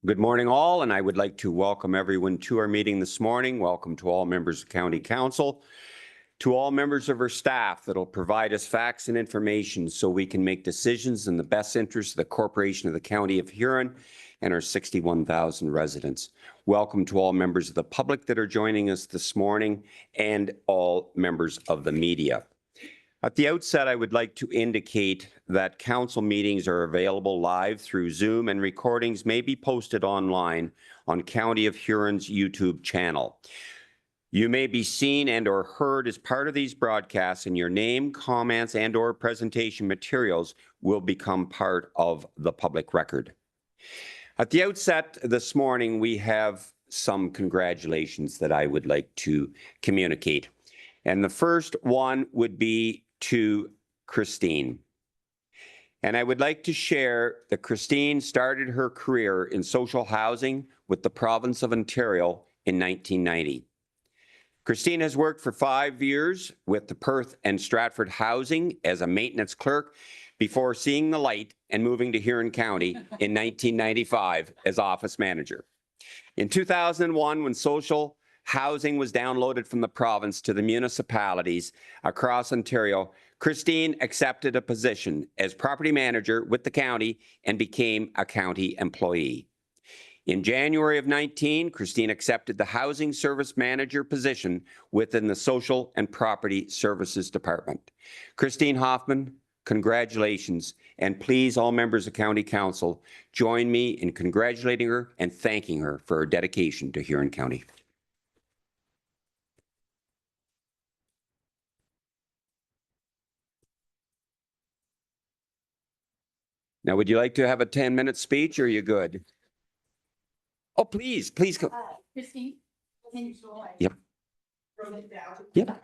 Good morning, all, and I would like to welcome everyone to our meeting this morning. Welcome to all members of County Council, to all members of our staff that will provide us facts and information so we can make decisions in the best interest of the corporation of the County of Huron and our 61,000 residents. Welcome to all members of the public that are joining us this morning and all members of the media. At the outset, I would like to indicate that council meetings are available live through Zoom, and recordings may be posted online on County of Huron's YouTube channel. You may be seen and or heard as part of these broadcasts, and your name, comments, and or presentation materials will become part of the public record. At the outset this morning, we have some congratulations that I would like to communicate. And the first one would be to Christine. And I would like to share that Christine started her career in social housing with the province of Ontario in 1990. Christine has worked for 5 years with the Perth and Stratford Housing as a maintenance clerk before seeing the light and moving to Huron County in 1995 as office manager. In 2001, when social housing was downloaded from the province to the municipalities across Ontario, Christine accepted a position as property manager with the county and became a county employee. In January of 19, Christine accepted the housing service manager position within the Social and Property Services Department. Christine Hoffman, congratulations, and please, all members of County Council, join me in congratulating her and thanking her for her dedication to Huron County. Now, would you like to have a 10-minute speech, or are you good? Oh, please go. Christine, can you go? Yep. Wrote it down. Yep.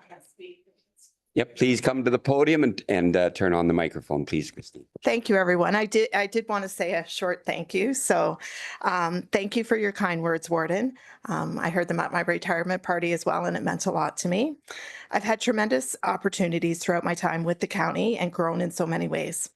Yep, please come to the podium and turn on the microphone, please, Christine. Thank you, everyone. I did want to say a short thank you. So thank you for your kind words, Warden. I heard them at my retirement party as well, and it meant a lot to me. I've had tremendous opportunities throughout my time with the county and grown in so many ways.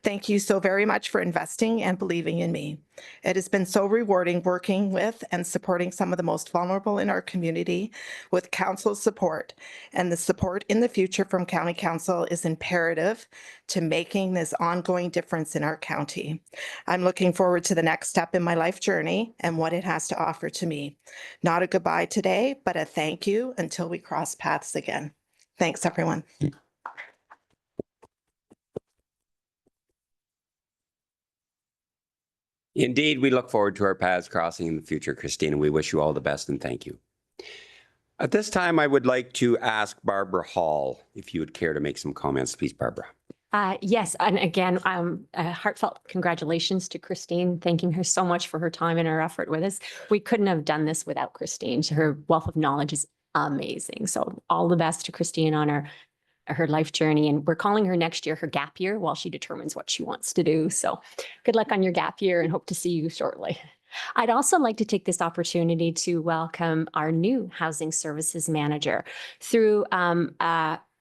Thank you so very much for investing and believing in me. It has been so rewarding working with and supporting some of the most vulnerable in our community with council's support, and the support in the future from County Council is imperative to making this ongoing difference in our county. I'm looking forward to the next step in my life journey and what it has to offer to me. Not a goodbye today, but a thank you until we cross paths again. Thanks, everyone. Indeed, we look forward to our paths crossing in the future, Christine, and we wish you all the best and thank you. At this time, I would like to ask Barbara Hall if you would care to make some comments, please, Barbara. Yes, and again, heartfelt congratulations to Christine, thanking her so much for her time and her effort with us. We couldn't have done this without Christine. Her wealth of knowledge is amazing. So all the best to Christine on her life journey. And we're calling her next year her gap year while she determines what she wants to do. So good luck on your gap year and hope to see you shortly. I'd also like to take this opportunity to welcome our new housing services manager through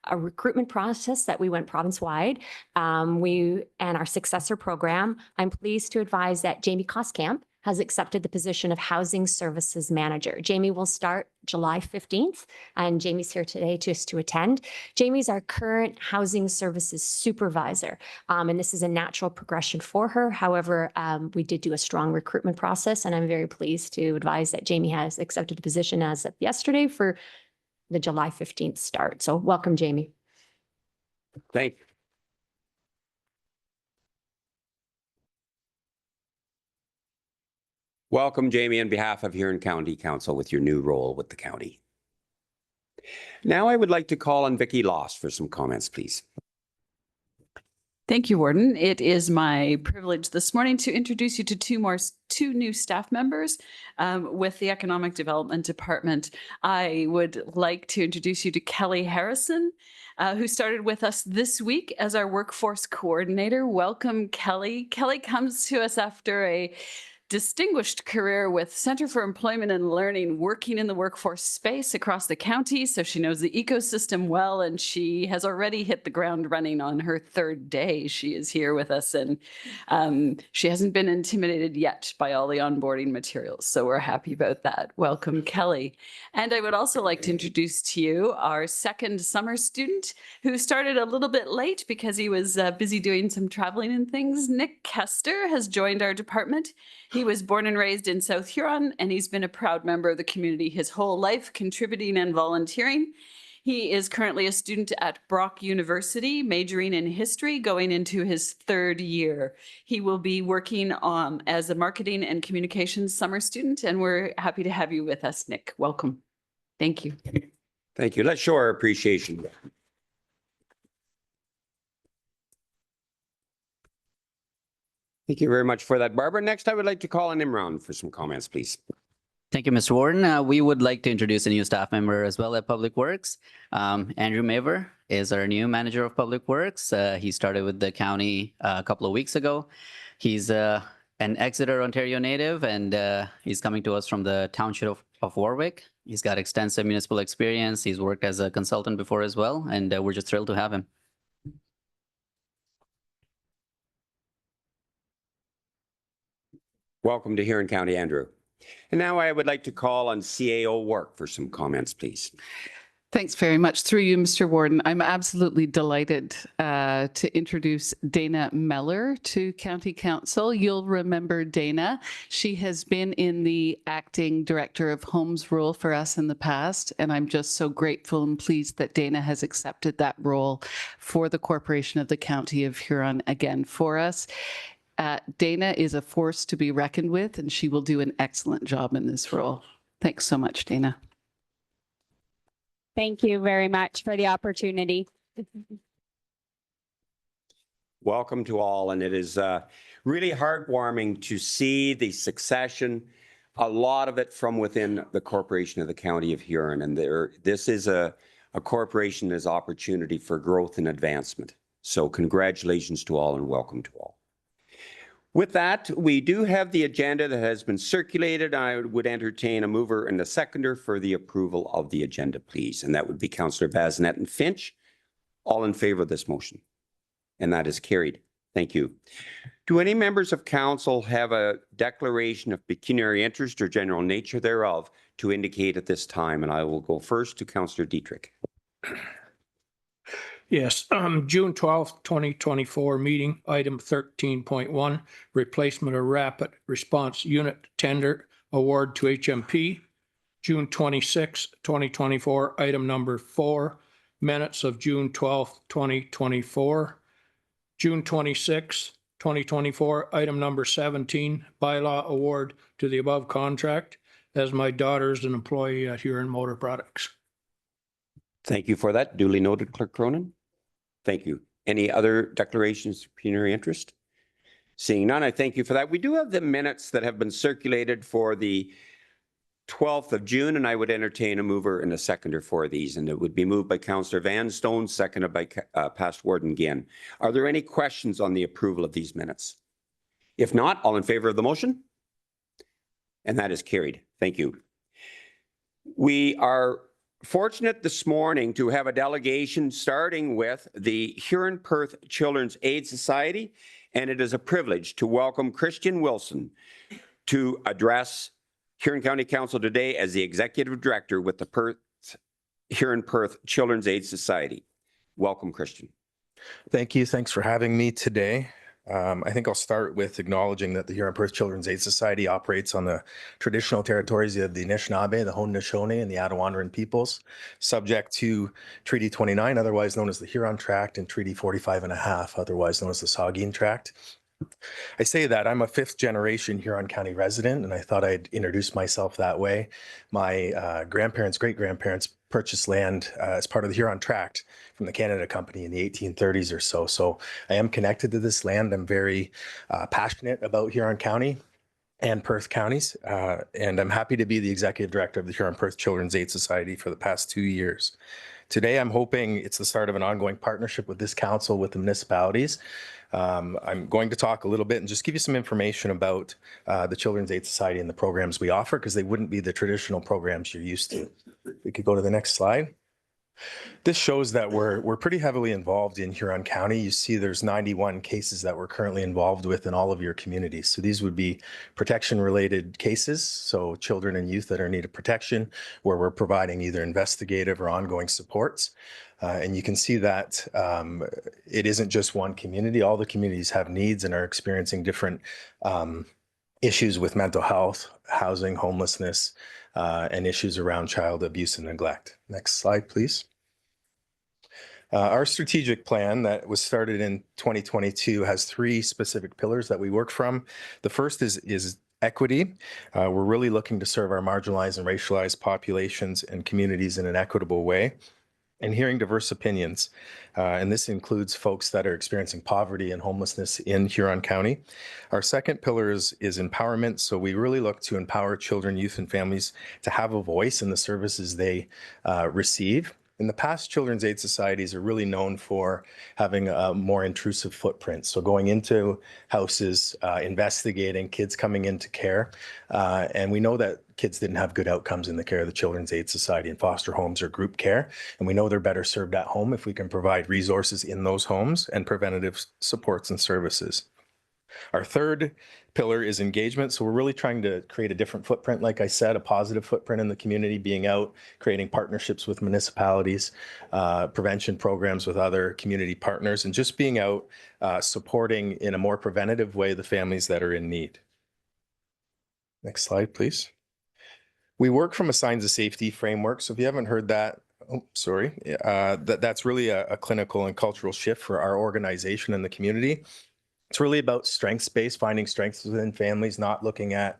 a recruitment process that we went province-wide. And our successor program, I'm pleased to advise that Jamie Koskamp has accepted the position of Housing Services Manager. Jamie will start July 15th, and Jamie's here today just to attend. Jamie's our current Housing Services Supervisor, and this is a natural progression for her. However, we did do a strong recruitment process, and I'm very pleased to advise that Jamie has accepted the position as of yesterday for the July 15th start. So welcome, Jamie. Thank you. Welcome, Jamie, on behalf of Huron County Council with your new role with the county. Now I would like to call on Vicki Loss for some comments, please. Thank you, Warden. It is my privilege this morning to introduce you to two new staff members with the Economic Development Department. I would like to introduce you to Kelly Harrison, who started with us this week as our workforce coordinator. Welcome, Kelly. Kelly comes to us after a distinguished career with Center for Employment and Learning, working in the workforce space across the county. So she knows the ecosystem well, and she has already hit the ground running on her third day. She is here with us, and she hasn't been intimidated yet by all the onboarding materials. So we're happy about that. Welcome, Kelly. And I would also like to introduce to you our second summer student who started a little bit late because he was busy doing some traveling and things. Nick Kester has joined our department. He was born and raised in South Huron, and he's been a proud member of the community his whole life, contributing and volunteering. He is currently a student at Brock University, majoring in history, going into his third year. He will be working as a marketing and communications summer student, and we're happy to have you with us, Nick. Welcome. Thank you. Thank you. Let's show our appreciation. Thank you very much for that, Barbara. Next, I would like to call on Imran for some comments, please. Thank you, Mr. Warden. We would like to introduce a new staff member as well at Public Works. Andrew Maver is our new manager of Public Works. He started with the county a couple of weeks ago. He's an Exeter, Ontario native, and he's coming to us from the township of Warwick. He's got extensive municipal experience. He's worked as a consultant before as well, and we're just thrilled to have him. Welcome to Huron County, Andrew. And now I would like to call on CAO Work for some comments, please. Thanks very much. Through you, Mr. Warden, I'm absolutely delighted to introduce Dana Meller to County Council. You'll remember Dana. She has been in the acting director of Homes role for us in the past, and I'm just so grateful and pleased that Dana has accepted that role for the Corporation of the County of Huron again for us. Dana is a force to be reckoned with, and she will do an excellent job in this role. Thanks so much, Dana. Thank you very much for the opportunity. Welcome to all, and it is really heartwarming to see the succession, a lot of it from within the Corporation of the County of Huron, and this is a corporation that has opportunity for growth and advancement. So congratulations to all and welcome to all. With that, we do have the agenda that has been circulated. I would entertain a mover and a seconder for the approval of the agenda, please. And that would be Councillor Bazinet and Finch. All in favor of this motion? And that is carried. Thank you. Do any members of council have a declaration of pecuniary interest or general nature thereof to indicate at this time? And I will go first to Councillor Dietrich. Yes, June 12th, 2024 meeting, item 13.1, replacement of rapid response unit tender award to HMP. June 26th, 2024, item number 4, minutes of June 12th, 2024. June 26th, 2024, item number 17, bylaw award to the above contract, as my daughter is an employee at Huron Motor Products. Thank you for that. Duly noted, Clerk Cronin. Thank you. Any other declarations of pecuniary interest? Seeing none, I thank you for that. We do have the minutes that have been circulated for the 12th of June, and I would entertain a mover and a seconder for these, and it would be moved by Councillor Van Stone, seconded by Past Warden Ginn. Are there any questions on the approval of these minutes? If not, all in favor of the motion? And that is carried. Thank you. We are fortunate this morning to have a delegation starting with the Huron Perth Children's Aid Society, and it is a privilege to welcome Christian Wilson to address Huron County Council today as the Executive Director with the Huron Perth Children's Aid Society. Welcome, Christian. Thank you. Thanks for having me today. I think I'll start with acknowledging that the Huron Perth Children's Aid Society operates on the traditional territories of the Anishinaabe, the Haudenosaunee, and the Attawandaron peoples, subject to Treaty 29, otherwise known as the Huron Tract, and Treaty 45.5, otherwise known as the Saugeen Tract. I say that I'm a fifth generation Huron County resident, and I thought I'd introduce myself that way. My grandparents, great-grandparents purchased land as part of the Huron Tract from the Canada Company in the 1830s or so. So I am connected to this land. I'm very passionate about Huron County and Perth counties, and I'm happy to be the executive director of the Huron Perth Children's Aid Society for the past 2 years. Today, I'm hoping it's the start of an ongoing partnership with this council with the municipalities. I'm going to talk a little bit and just give you some information about the Children's Aid Society and the programs we offer, because they wouldn't be the traditional programs you're used to. We could go to the next slide. This shows that we're pretty heavily involved in Huron County. You see there's 91 cases that we're currently involved with in all of your communities. So these would be protection-related cases, so children and youth that are in need of protection, where we're providing either investigative or ongoing supports. And you can see that it isn't just one community. All the communities have needs and are experiencing different issues with mental health, housing, homelessness, and issues around child abuse and neglect. Next slide, please. Our strategic plan that was started in 2022 has 3 specific pillars that we work from. The first is equity. We're really looking to serve our marginalized and racialized populations and communities in an equitable way, and hearing diverse opinions. And this includes folks that are experiencing poverty and homelessness in Huron County. Our second pillar is empowerment. So we really look to empower children, youth, and families to have a voice in the services they receive. In the past, Children's Aid Societies are really known for having a more intrusive footprint. So going into houses, investigating, kids coming into care. And we know that kids didn't have good outcomes in the care of the Children's Aid Society in foster homes or group care. And we know they're better served at home if we can provide resources in those homes and preventative supports and services. Our third pillar is engagement. So we're really trying to create a different footprint. Like I said, a positive footprint in the community, being out, creating partnerships with municipalities, prevention programs with other community partners, and just being out, supporting in a more preventative way the families that are in need. Next slide, please. We work from a signs of safety framework. So if you haven't heard that, that's really a clinical and cultural shift for our organization and the community. It's really about strengths-based, finding strengths within families, not looking at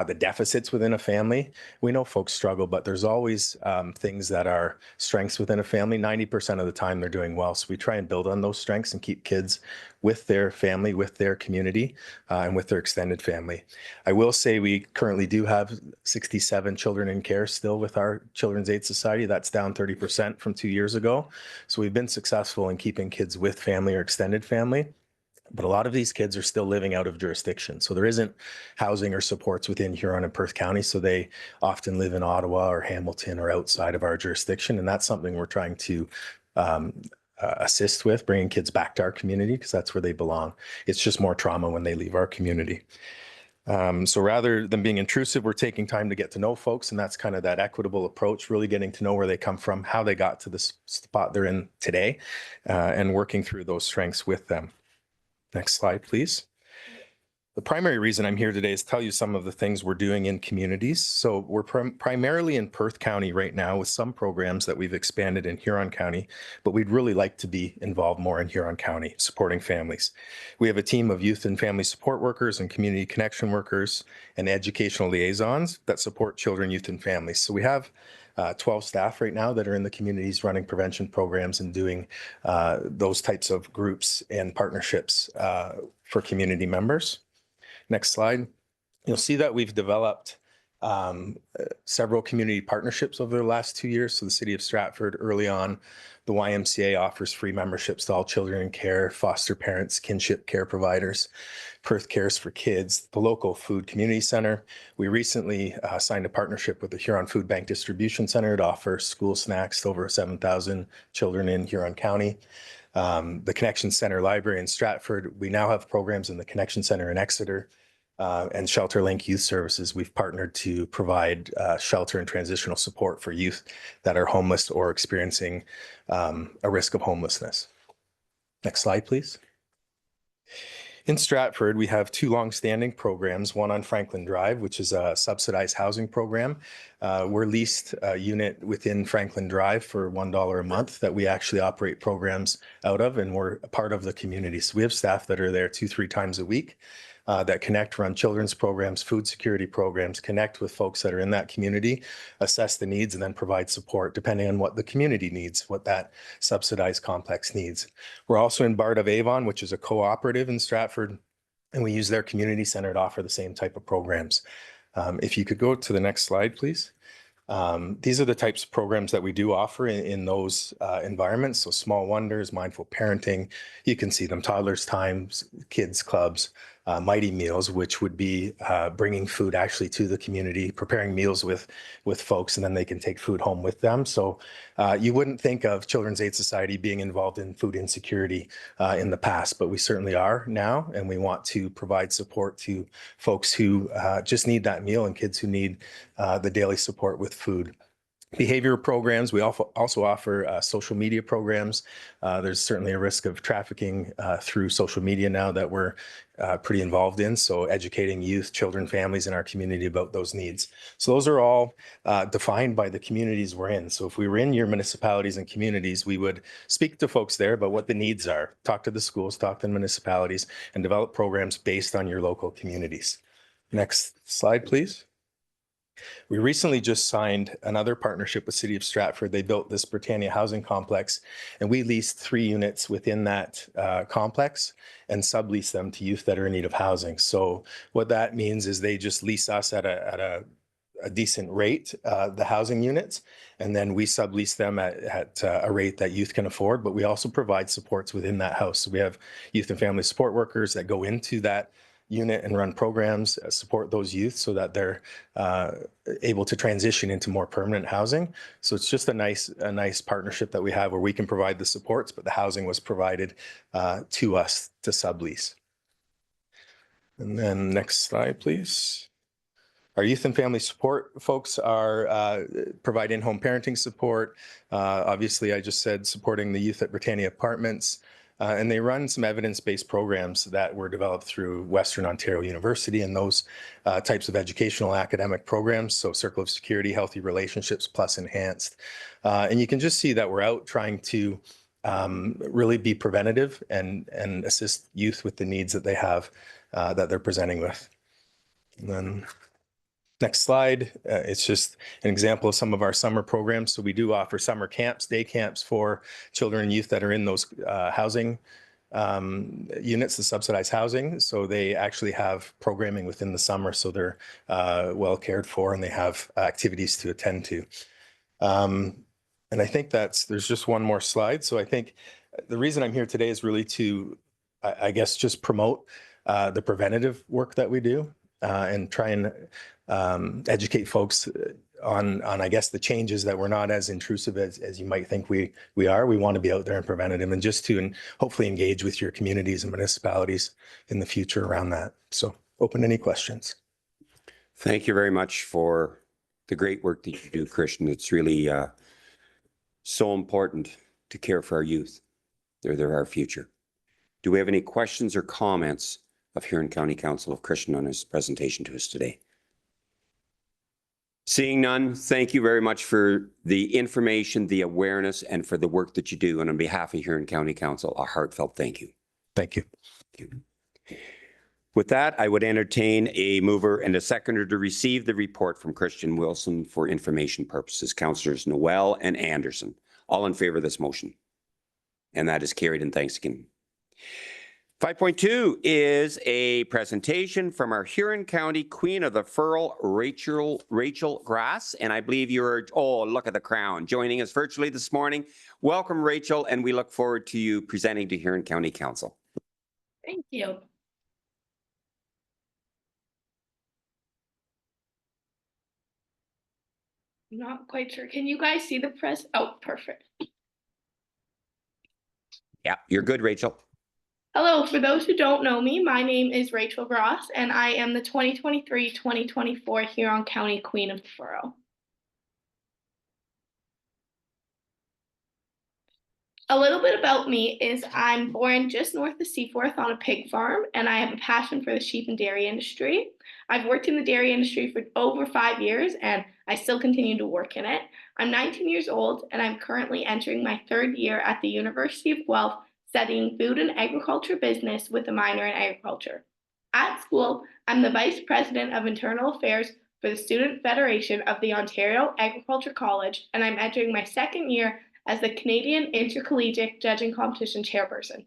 the deficits within a family. We know folks struggle, but there's always things that are strengths within a family. 90% of the time they're doing well. So we try and build on those strengths and keep kids with their family, with their community, and with their extended family. I will say we currently do have 67 children in care still with our Children's Aid Society. That's down 30% from 2 years ago. So we've been successful in keeping kids with family or extended family. But a lot of these kids are still living out of jurisdiction. So there isn't housing or supports within Huron and Perth County. So they often live in Ottawa or Hamilton or outside of our jurisdiction. And that's something we're trying to assist with, bringing kids back to our community, because that's where they belong. It's just more trauma when they leave our community. So rather than being intrusive, we're taking time to get to know folks. And that's kind of that equitable approach, really getting to know where they come from, how they got to the spot they're in today, and working through those strengths with them. Next slide, please. The primary reason I'm here today is to tell you some of the things we're doing in communities. So we're primarily in Perth County right now with some programs that we've expanded in Huron County, but we'd really like to be involved more in Huron County, supporting families. We have a team of youth and family support workers and community connection workers and educational liaisons that support children, youth, and families. So we have 12 staff right now that are in the communities running prevention programs and doing those types of groups and partnerships for community members. Next slide. You'll see that we've developed several community partnerships over the last 2 years. So the City of Stratford, early on, the YMCA offers free memberships to all children in care, foster parents, kinship care providers. Perth Cares for Kids, the local food community center. We recently signed a partnership with the Huron Food Bank Distribution Center to offer school snacks to over 7,000 children in Huron County. The Connection Center Library in Stratford. We now have programs in the Connection Center in Exeter and Shelter Link Youth Services. We've partnered to provide shelter and transitional support for youth that are homeless or experiencing a risk of homelessness. Next slide, please. In Stratford, we have 2 longstanding programs, one on Franklin Drive, which is a subsidized housing program. We're leased a unit within Franklin Drive for $1 a month that we actually operate programs out of, and we're a part of the community. So we have staff that are there 2-3 times a week that connect, run children's programs, food security programs, connect with folks that are in that community, assess the needs, and then provide support depending on what the community needs, what that subsidized complex needs. We're also in Bard of Avon, which is a cooperative in Stratford, and we use their community center to offer the same type of programs. If you could go to the next slide, please. These are the types of programs that we do offer in those environments. So Small Wonders, Mindful Parenting, you can see them, Toddlers Times, Kids Clubs, Mighty Meals, which would be bringing food actually to the community, preparing meals with folks, and then they can take food home with them. So you wouldn't think of Children's Aid Society being involved in food insecurity in the past, but we certainly are now, and we want to provide support to folks who just need that meal and kids who need the daily support with food. Behavioral programs, we also offer social media programs. There's certainly a risk of trafficking through social media now that we're pretty involved in. So educating youth, children, families in our community about those needs. So those are all defined by the communities we're in. So if we were in your municipalities and communities, we would speak to folks there about what the needs are, talk to the schools, talk to the municipalities, and develop programs based on your local communities. Next slide, please. We recently just signed another partnership with City of Stratford. They built this Britannia housing complex, and we leased 3 units within that complex and sublease them to youth that are in need of housing. So what that means is they just lease us at a decent rate, the housing units, and then we sublease them at a rate that youth can afford. But we also provide supports within that house. So we have youth and family support workers that go into that unit and run programs, support those youth so that they're able to transition into more permanent housing. So it's just a nice partnership that we have where we can provide the supports, but the housing was provided to us to sublease. And then next slide, please. Our youth and family support folks are provide in-home parenting support. Obviously, I just said supporting the youth at Britannia Apartments. And they run some evidence-based programs that were developed through Western Ontario University and those types of educational academic programs. So Circle of Security, Healthy Relationships Plus Enhanced. And you can just see that we're out trying to really be preventative and assist youth with the needs that they have that they're presenting with. And then next slide, it's just an example of some of our summer programs. So we do offer summer camps, day camps for children and youth that are in those housing units, the subsidized housing. So they actually have programming within the summer, so they're well cared for and they have activities to attend to. And I think there's just one more slide. So I think the reason I'm here today is really to, I guess, just promote the preventative work that we do and try and educate folks on I guess the changes that we're not as intrusive as you might think we are. We want to be out there and prevent them, and just to hopefully engage with your communities and municipalities in the future around that. So open to any questions. Thank you very much for the great work that you do, Christian. It's really so important to care for our youth. They're our future. Do we have any questions or comments of Huron County Council of Christian on his presentation to us today? Seeing none, thank you very much for the information, the awareness, and for the work that you do. And on behalf of Huron County Council, a heartfelt thank you. Thank you. Thank you. With that, I would entertain a mover and a seconder to receive the report from Christian Wilson for information purposes. Councillors Noel and Anderson, all in favor of this motion. And that is carried, and thanks again. 5.2 is a presentation from our Huron County Queen of the Furl, Rachel Grass. And I believe you're, oh, look at the crown, joining us virtually this morning. Welcome, Rachel, and we look forward to you presenting to Huron County Council. Thank you. Not quite sure. Can you guys see the press? Oh, perfect. Yeah, you're good, Rachel. Hello, for those who don't know me, my name is Rachel Gross, and I am the 2023-2024 Huron County Queen of the Furrow. A little bit about me is I'm born just north of Seaforth on a pig farm, and I have a passion for the sheep and dairy industry. I've worked in the dairy industry for over 5 years, and I still continue to work in it. I'm 19 years old, and I'm currently entering my 3rd year at the University of Guelph, studying food and agriculture business with a minor in agriculture. At school, I'm the Vice President of Internal Affairs for the Student Federation of the Ontario Agriculture College, and I'm entering my 2nd year as the Canadian Intercollegiate Judging Competition Chairperson.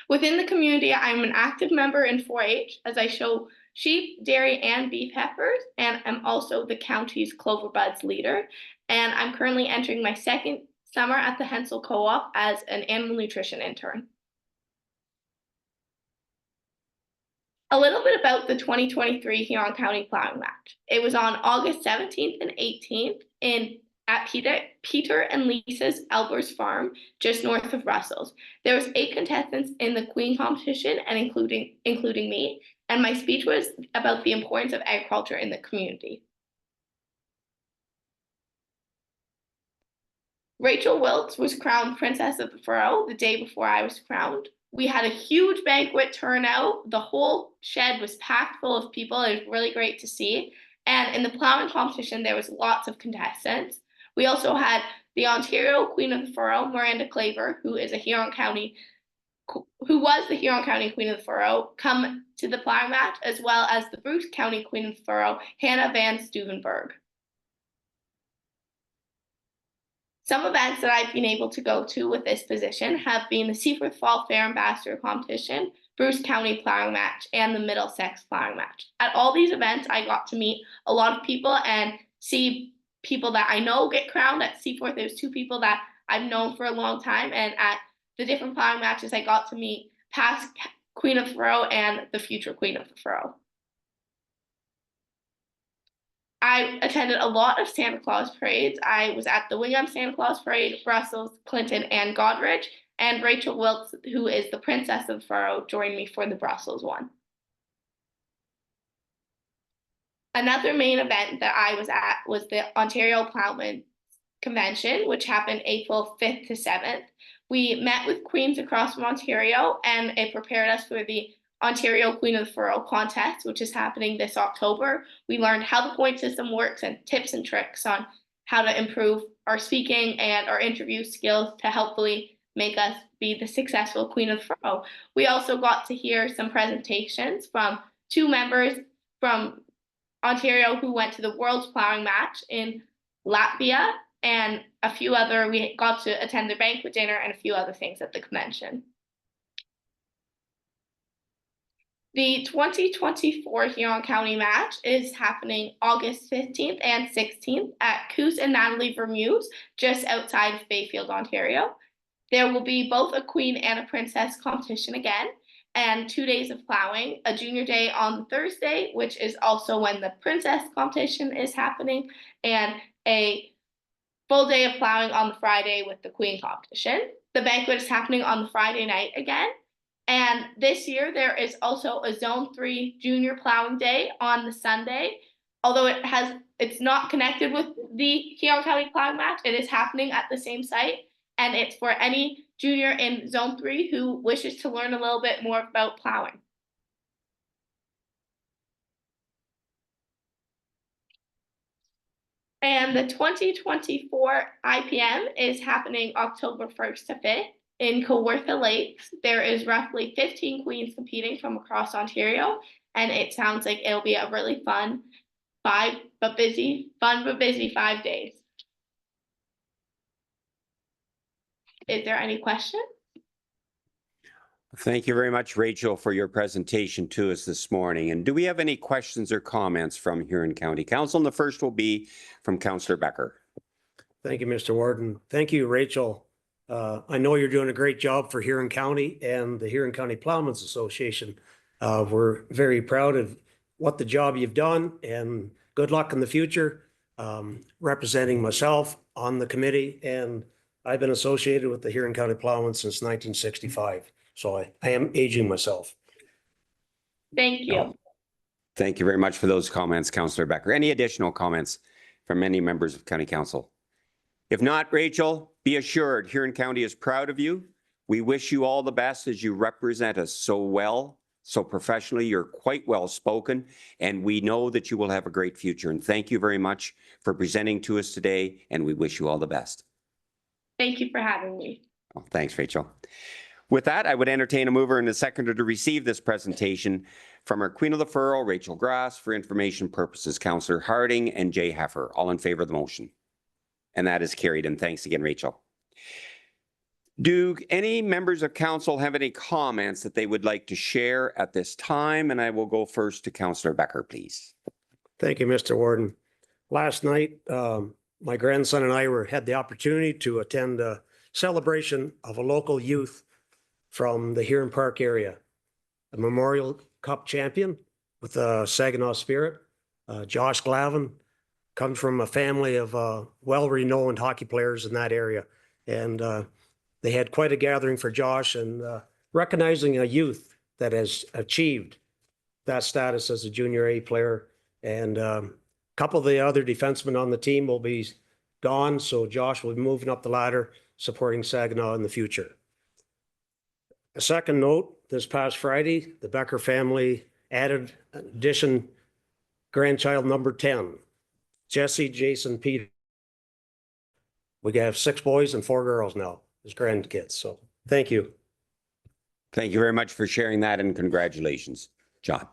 Within the community, I'm an active member in 4-H as I show sheep, dairy, and beef heifers, and I'm also the county's Clover Buds leader. And I'm currently entering my second summer at the Hensel Co-op as an animal nutrition intern. A little bit about the 2023 Huron County Plowing Match. It was on August 17th and 18th at Peter and Lisa's Albers Farm, just north of Brussels. There was 8 contestants in the Queen competition, and including me, and my speech was about the importance of agriculture in the community. Rachel Wiltz was crowned Princess of the Furrow the day before I was crowned. We had a huge banquet turnout. The whole shed was packed full of people. It was really great to see. And in the plowing competition, there was lots of contestants. We also had the Ontario Queen of the Furrow, Miranda Claver, who was the Huron County Queen of the Furrow, come to the plowing match, as well as the Bruce County Queen of the Furrow, Hannah Van Stuvenberg. Some events that I've been able to go to with this position have been the Seaforth Fall Fair Ambassador Competition, Bruce County Plowing Match, and the Middlesex Plowing Match. At all these events, I got to meet a lot of people and see people that I know get crowned. At Seaforth, there's 2 people that I've known for a long time, and at the different plowing matches, I got to meet past Queen of the Furrow and the future Queen of the Furrow. I attended a lot of Santa Claus parades. I was at the Wingham Santa Claus Parade, Brussels, Clinton, and Goderich, and Rachel Wiltz, who is the Princess of the Furrow, joined me for the Brussels one. Another main event that I was at was the Ontario Plowman Convention, which happened April 5th to 7th. We met with queens across from Ontario, and it prepared us for the Ontario Queen of the Furrow contest, which is happening this October. We learned how the point system works and tips and tricks on how to improve our speaking and our interview skills to hopefully make us be the successful Queen of the Furrow. We also got to hear some presentations from 2 members from Ontario who went to the World's Plowing Match in Latvia, and we got to attend the banquet dinner and a few other things at the convention. The 2024 Huron County Match is happening August 15th and 16th at Coos and Natalie Vermeux's, just outside of Bayfield, Ontario. There will be both a Queen and a Princess competition again, and 2 days of plowing, a junior day on Thursday, which is also when the Princess competition is happening, and a full day of plowing on the Friday with the Queen competition. The banquet is happening on the Friday night again. And this year, there is also a Zone 3 Junior Plowing Day on the Sunday. Although it's not connected with the Huron County Plowing Match, it is happening at the same site. And it's for any junior in Zone 3 who wishes to learn a little bit more about plowing. And the 2024 IPM is happening October 1st to 5th. In Kawartha Lakes, there is roughly 15 queens competing from across Ontario, and it sounds like it'll be a really fun but busy 5 days. Is there any questions? Thank you very much, Rachel, for your presentation to us this morning. And do we have any questions or comments from Huron County Council? And the first will be from Councillor Becker. Thank you, Mr. Warden. Thank you, Rachel. I know you're doing a great job for Huron County and the Huron County Plowmen's Association. We're very proud of what the job you've done, and good luck in the future. Representing myself on the committee, and I've been associated with the Huron County Plowmen since 1965. So I am aging myself. Thank you. Thank you very much for those comments, Councillor Becker. Any additional comments from any members of County Council? If not, Rachel, be assured Huron County is proud of you. We wish you all the best as you represent us so well, so professionally. You're quite well spoken, and we know that you will have a great future. And thank you very much for presenting to us today, and we wish you all the best. Thank you for having me. Oh, thanks, Rachel. With that, I would entertain a mover and a seconder to receive this presentation from our Queen of the Furrow, Rachel Grass, for information purposes, Councillor Harding and Jay Heffer. All in favor of the motion? And that is carried. And thanks again, Rachel. Do any members of council have any comments that they would like to share at this time? And I will go first to Councillor Becker, please. Thank you, Mr. Warden. Last night, my grandson and I had the opportunity to attend a celebration of a local youth from the Huron Park area, a Memorial Cup champion with the Saginaw Spirit. Josh Glavin comes from a family of well-renowned hockey players in that area. And they had quite a gathering for Josh, and recognizing a youth that has achieved that status as a junior A player. And a couple of the other defensemen on the team will be gone, so Josh will be moving up the ladder, supporting Saginaw in the future. A second note, this past Friday, the Becker family added addition grandchild number 10, Jesse Jason Peter. We have 6 boys and 4 girls now as grandkids. So thank you. Thank you very much for sharing that, and congratulations, John.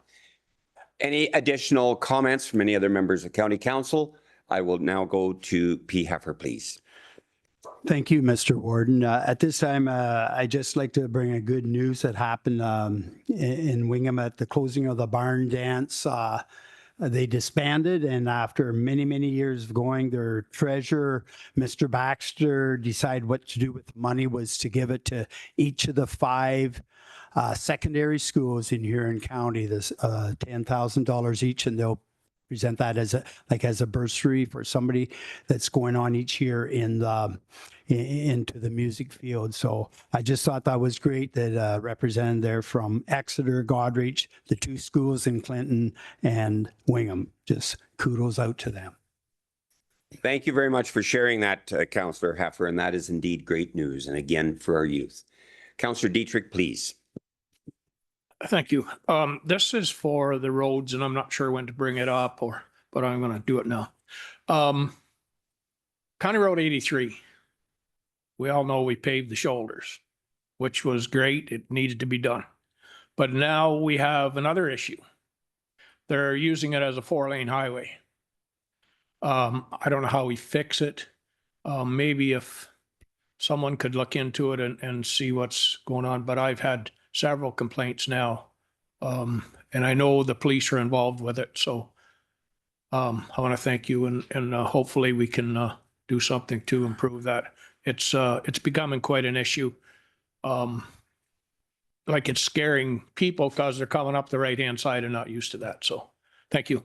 Any additional comments from any other members of County Council? I will now go to P. Heifer, please. Thank you, Mr. Warden. At this time, I'd just like to bring a good news that happened in Wingham at the closing of the barn dance. They disbanded, and after many, many years of going, their treasurer, Mr. Baxter, decided what to do with the money was to give it to each of the 5 secondary schools in Huron County, this $10,000 each, and they'll present that as a bursary for somebody that's going on each year into the music field. So I just thought that was great that represented there from Exeter, Goderich, the 2 schools in Clinton, and Wingham. Just kudos out to them. Thank you very much for sharing that, Councillor Heifer, and that is indeed great news, and again, for our youth. Councillor Goderich, please. Thank you. This is for the roads, and I'm not sure when to bring it up, but I'm going to do it now. County Road 83. We all know we paved the shoulders, which was great. It needed to be done. But now we have another issue. They're using it as a 4-lane highway. I don't know how we fix it. Maybe if someone could look into it and see what's going on, but I've had several complaints now. And I know the police are involved with it. So I want to thank you, and hopefully we can do something to improve that. It's becoming quite an issue. Like it's scaring people because they're coming up the right-hand side and not used to that. So thank you.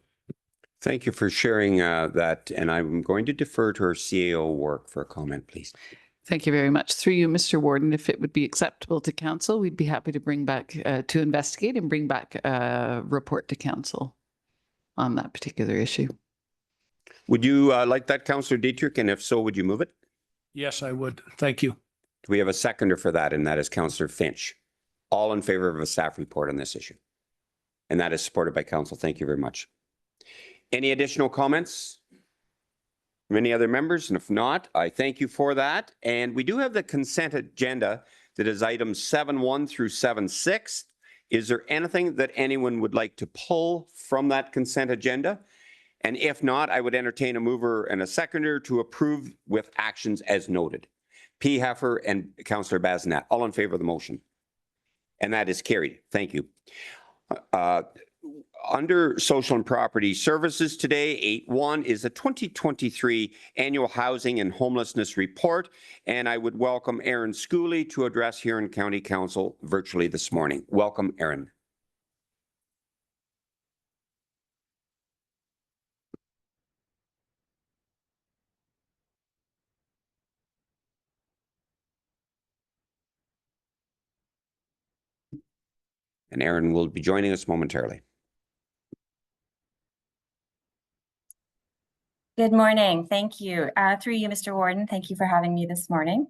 Thank you for sharing that. And I'm going to defer to our CAO work for a comment, please. Thank you very much. Through you, Mr. Warden, if it would be acceptable to council, we'd be happy to bring back, to investigate and bring back a report to council on that particular issue. Would you like that, Councillor Goderich? And if so, would you move it? Yes, I would. Thank you. Do we have a seconder for that? And that is Councillor Finch. All in favor of a staff report on this issue? And that is supported by council. Thank you very much. Any additional comments from any other members? And if not, I thank you for that. And we do have the consent agenda that is items 7.1 through 7.6. Is there anything that anyone would like to pull from that consent agenda? And if not, I would entertain a mover and a seconder to approve with actions as noted. P. Heifer and Councillor Bazinet, all in favor of the motion. And that is carried. Thank you. Under Social and Property Services today, 8.1 is the 2023 Annual Housing and Homelessness Report. And I would welcome Aaron Schooley to address Huron County Council virtually this morning. Welcome, Aaron. And Aaron will be joining us momentarily. Good morning. Thank you. Through you, Mr. Warden, thank you for having me this morning.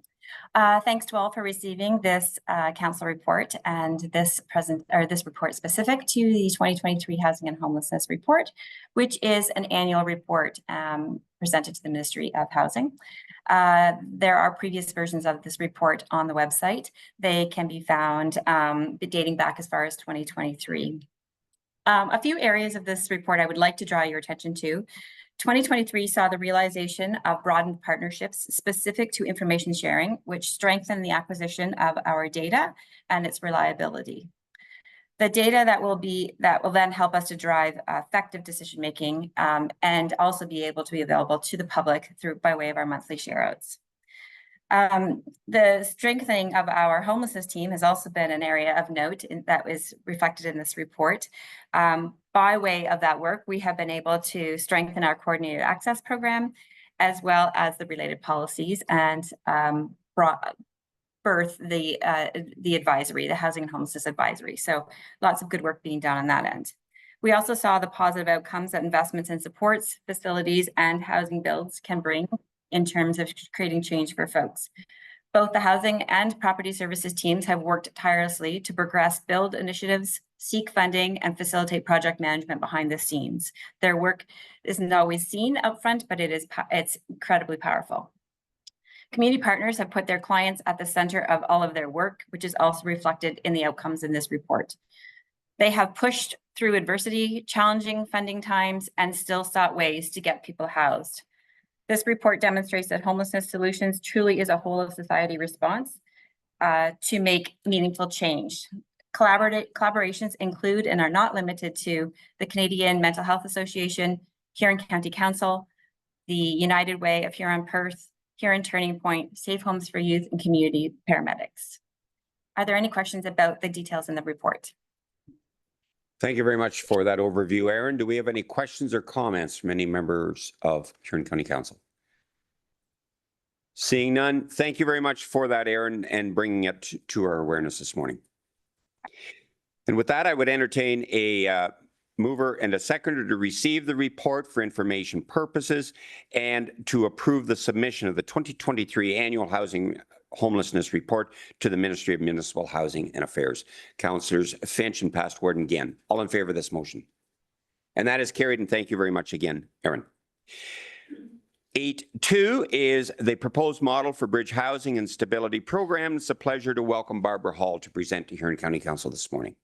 Thanks to all for receiving this council report and this report specific to the 2023 Housing and Homelessness Report, which is an annual report presented to the Ministry of Housing. There are previous versions of this report on the website. They can be found dating back as far as 2023. A few areas of this report I would like to draw your attention to. 2023 saw the realization of broadened partnerships specific to information sharing, which strengthened the acquisition of our data and its reliability. The data that will then help us to drive effective decision-making and also be able to be available to the public by way of our monthly shareouts. The strengthening of our homelessness team has also been an area of note that is reflected in this report. By way of that work, we have been able to strengthen our coordinated access program, as well as the related policies, and birth the advisory, the Housing and Homelessness Advisory. So lots of good work being done on that end. We also saw the positive outcomes that investments in supports, facilities, and housing builds can bring in terms of creating change for folks. Both the housing and property services teams have worked tirelessly to progress build initiatives, seek funding, and facilitate project management behind the scenes. Their work isn't always seen upfront, but it's incredibly powerful. Community partners have put their clients at the center of all of their work, which is also reflected in the outcomes in this report. They have pushed through adversity, challenging funding times, and still sought ways to get people housed. This report demonstrates that homelessness solutions truly is a whole of society response to make meaningful change. Collaborations include and are not limited to the Canadian Mental Health Association, Huron County Council, the United Way of Huron Perth, Huron Turning Point, Safe Homes for Youth, and community paramedics. Are there any questions about the details in the report? Thank you very much for that overview, Aaron. Do we have any questions or comments from any members of Huron County Council? Seeing none, thank you very much for that, Aaron, and bringing it to our awareness this morning. And with that, I would entertain a mover and a seconder to receive the report for information purposes and to approve the submission of the 2023 Annual Housing Homelessness Report to the Ministry of Municipal Housing and Affairs. Councillors Finch and Past Warden Ginn, all in favor of this motion? And that is carried, and thank you very much again, Aaron. 8.2 is the proposed model for bridge housing and stability program. It's a pleasure to welcome Barbara Hall to present to Huron County Council this morning.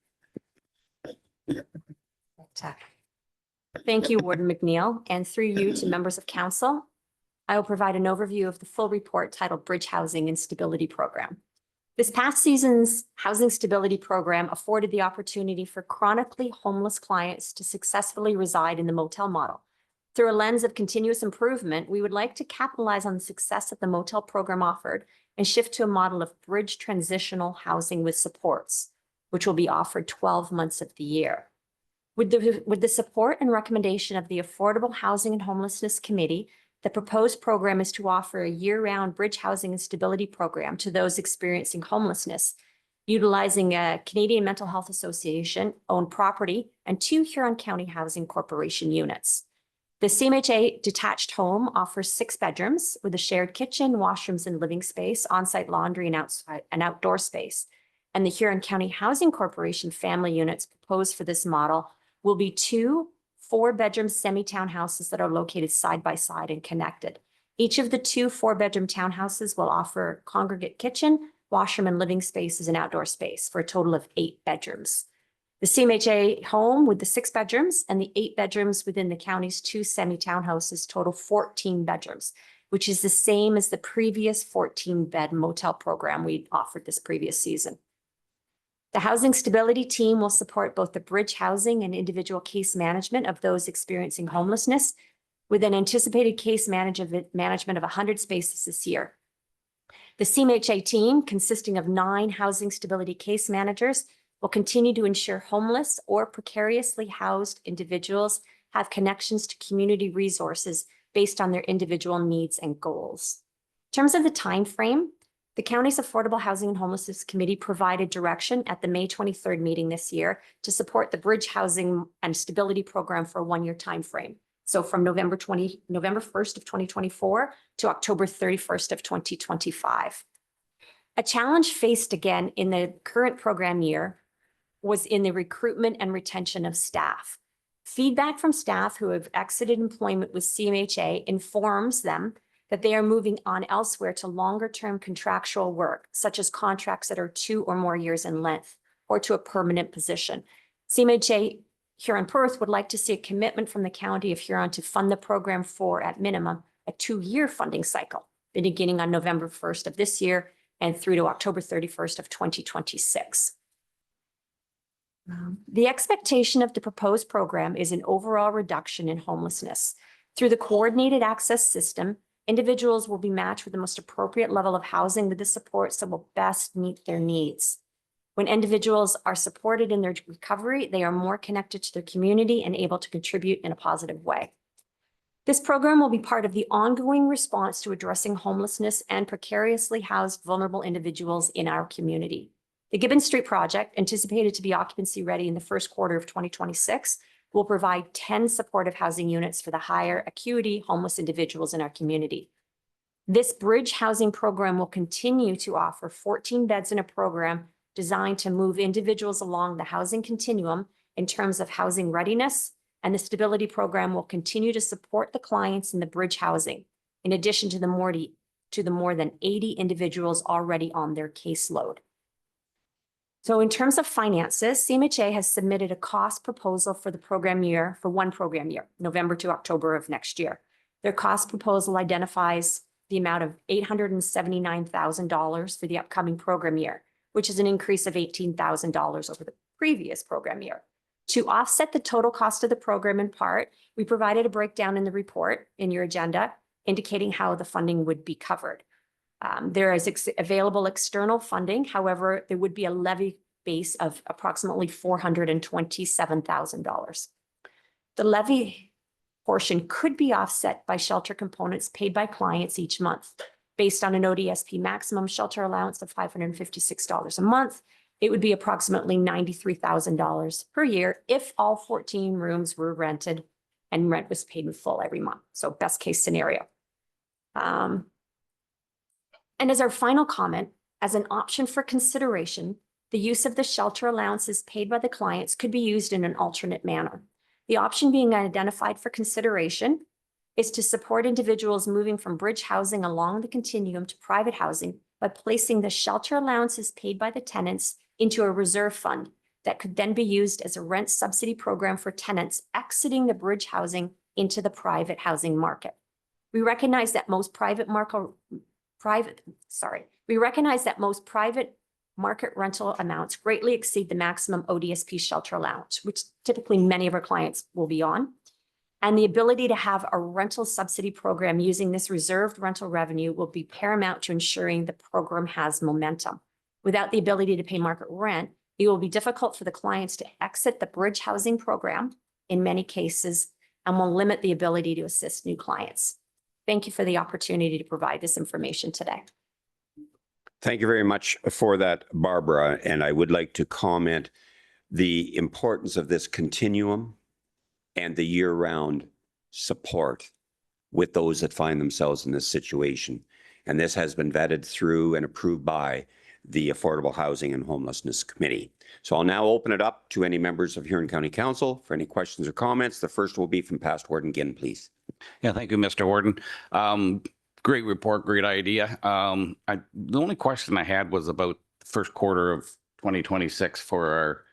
Thank you, Warden McNeil, and through you to members of council. I will provide an overview of the full report titled Bridge Housing and Stability Program. This past season's Housing Stability Program afforded the opportunity for chronically homeless clients to successfully reside in the motel model. Through a lens of continuous improvement, we would like to capitalize on the success that the motel program offered and shift to a model of bridge transitional housing with supports, which will be offered 12 months of the year. With the support and recommendation of the Affordable Housing and Homelessness Committee, the proposed program is to offer a year-round bridge housing and stability program to those experiencing homelessness, utilizing a Canadian Mental Health Association owned property and 2 Huron County Housing Corporation units. The CMHA detached home offers 6 bedrooms with a shared kitchen, washrooms, and living space, on-site laundry, and outdoor space. And the Huron County Housing Corporation family units proposed for this model will be 2 4-bedroom semi-townhouses that are located side by side and connected. Each of the 2 4-bedroom townhouses will offer congregate kitchen, washroom, and living spaces and outdoor space for a total of 8 bedrooms. The CMHA home with the 6 bedrooms and the 8 bedrooms within the county's 2 semi-townhouses total 14 bedrooms, which is the same as the previous 14-bed motel program we offered this previous season. The Housing Stability Team will support both the bridge housing and individual case management of those experiencing homelessness, with an anticipated case management of 100 spaces this year. The CMHA team, consisting of 9 housing stability case managers, will continue to ensure homeless or precariously housed individuals have connections to community resources based on their individual needs and goals. In terms of the time frame, the county's Affordable Housing and Homelessness Committee provided direction at the May 23rd meeting this year to support the Bridge Housing and Stability Program for a 1-year time frame. So from November 1st of 2024 to October 31st of 2025. A challenge faced again in the current program year was in the recruitment and retention of staff. Feedback from staff who have exited employment with CMHA informs them that they are moving on elsewhere to longer-term contractual work, such as contracts that are 2 or more years in length, or to a permanent position. CMHA Huron Perth would like to see a commitment from the County of Huron to fund the program for, at minimum, a 2-year funding cycle, beginning on November 1st of this year and through to October 31st of 2026. The expectation of the proposed program is an overall reduction in homelessness. Through the coordinated access system, individuals will be matched with the most appropriate level of housing with the supports that will best meet their needs. When individuals are supported in their recovery, they are more connected to their community and able to contribute in a positive way. This program will be part of the ongoing response to addressing homelessness and precariously housed vulnerable individuals in our community. The Gibbon Street project, anticipated to be occupancy ready in the first quarter of 2026, will provide 10 supportive housing units for the higher acuity homeless individuals in our community. This bridge housing program will continue to offer 14 beds in a program designed to move individuals along the housing continuum in terms of housing readiness, and the stability program will continue to support the clients in the bridge housing, in addition to the more than 80 individuals already on their caseload. So in terms of finances, CMHA has submitted a cost proposal for the program year, for one program year, November to October of next year. Their cost proposal identifies the amount of $879,000 for the upcoming program year, which is an increase of $18,000 over the previous program year. To offset the total cost of the program in part, we provided a breakdown in the report in your agenda indicating how the funding would be covered. There is available external funding. However, there would be a levy base of approximately $427,000. The levy portion could be offset by shelter components paid by clients each month. Based on an ODSP maximum shelter allowance of $556 a month, it would be approximately $93,000 per year if all 14 rooms were rented and rent was paid in full every month. So best case scenario. And as our final comment, as an option for consideration, the use of the shelter allowances paid by the clients could be used in an alternate manner. The option being identified for consideration is to support individuals moving from bridge housing along the continuum to private housing by placing the shelter allowances paid by the tenants into a reserve fund that could then be used as a rent subsidy program for tenants exiting the bridge housing into the private housing market. We recognize that most private market rental amounts greatly exceed the maximum ODSP shelter allowance, which typically many of our clients will be on. And the ability to have a rental subsidy program using this reserved rental revenue will be paramount to ensuring the program has momentum. Without the ability to pay market rent, it will be difficult for the clients to exit the bridge housing program in many cases and will limit the ability to assist new clients. Thank you for the opportunity to provide this information today. Thank you very much for that, Barbara. And I would like to comment the importance of this continuum and the year-round support with those that find themselves in this situation. And this has been vetted through and approved by the Affordable Housing and Homelessness Committee. So I'll now open it up to any members of Huron County Council for any questions or comments. The first will be from Past Warden Ginn, please. Yeah, thank you, Mr. Warden. Great report, great idea. The only question I had was about the first quarter of 2026 for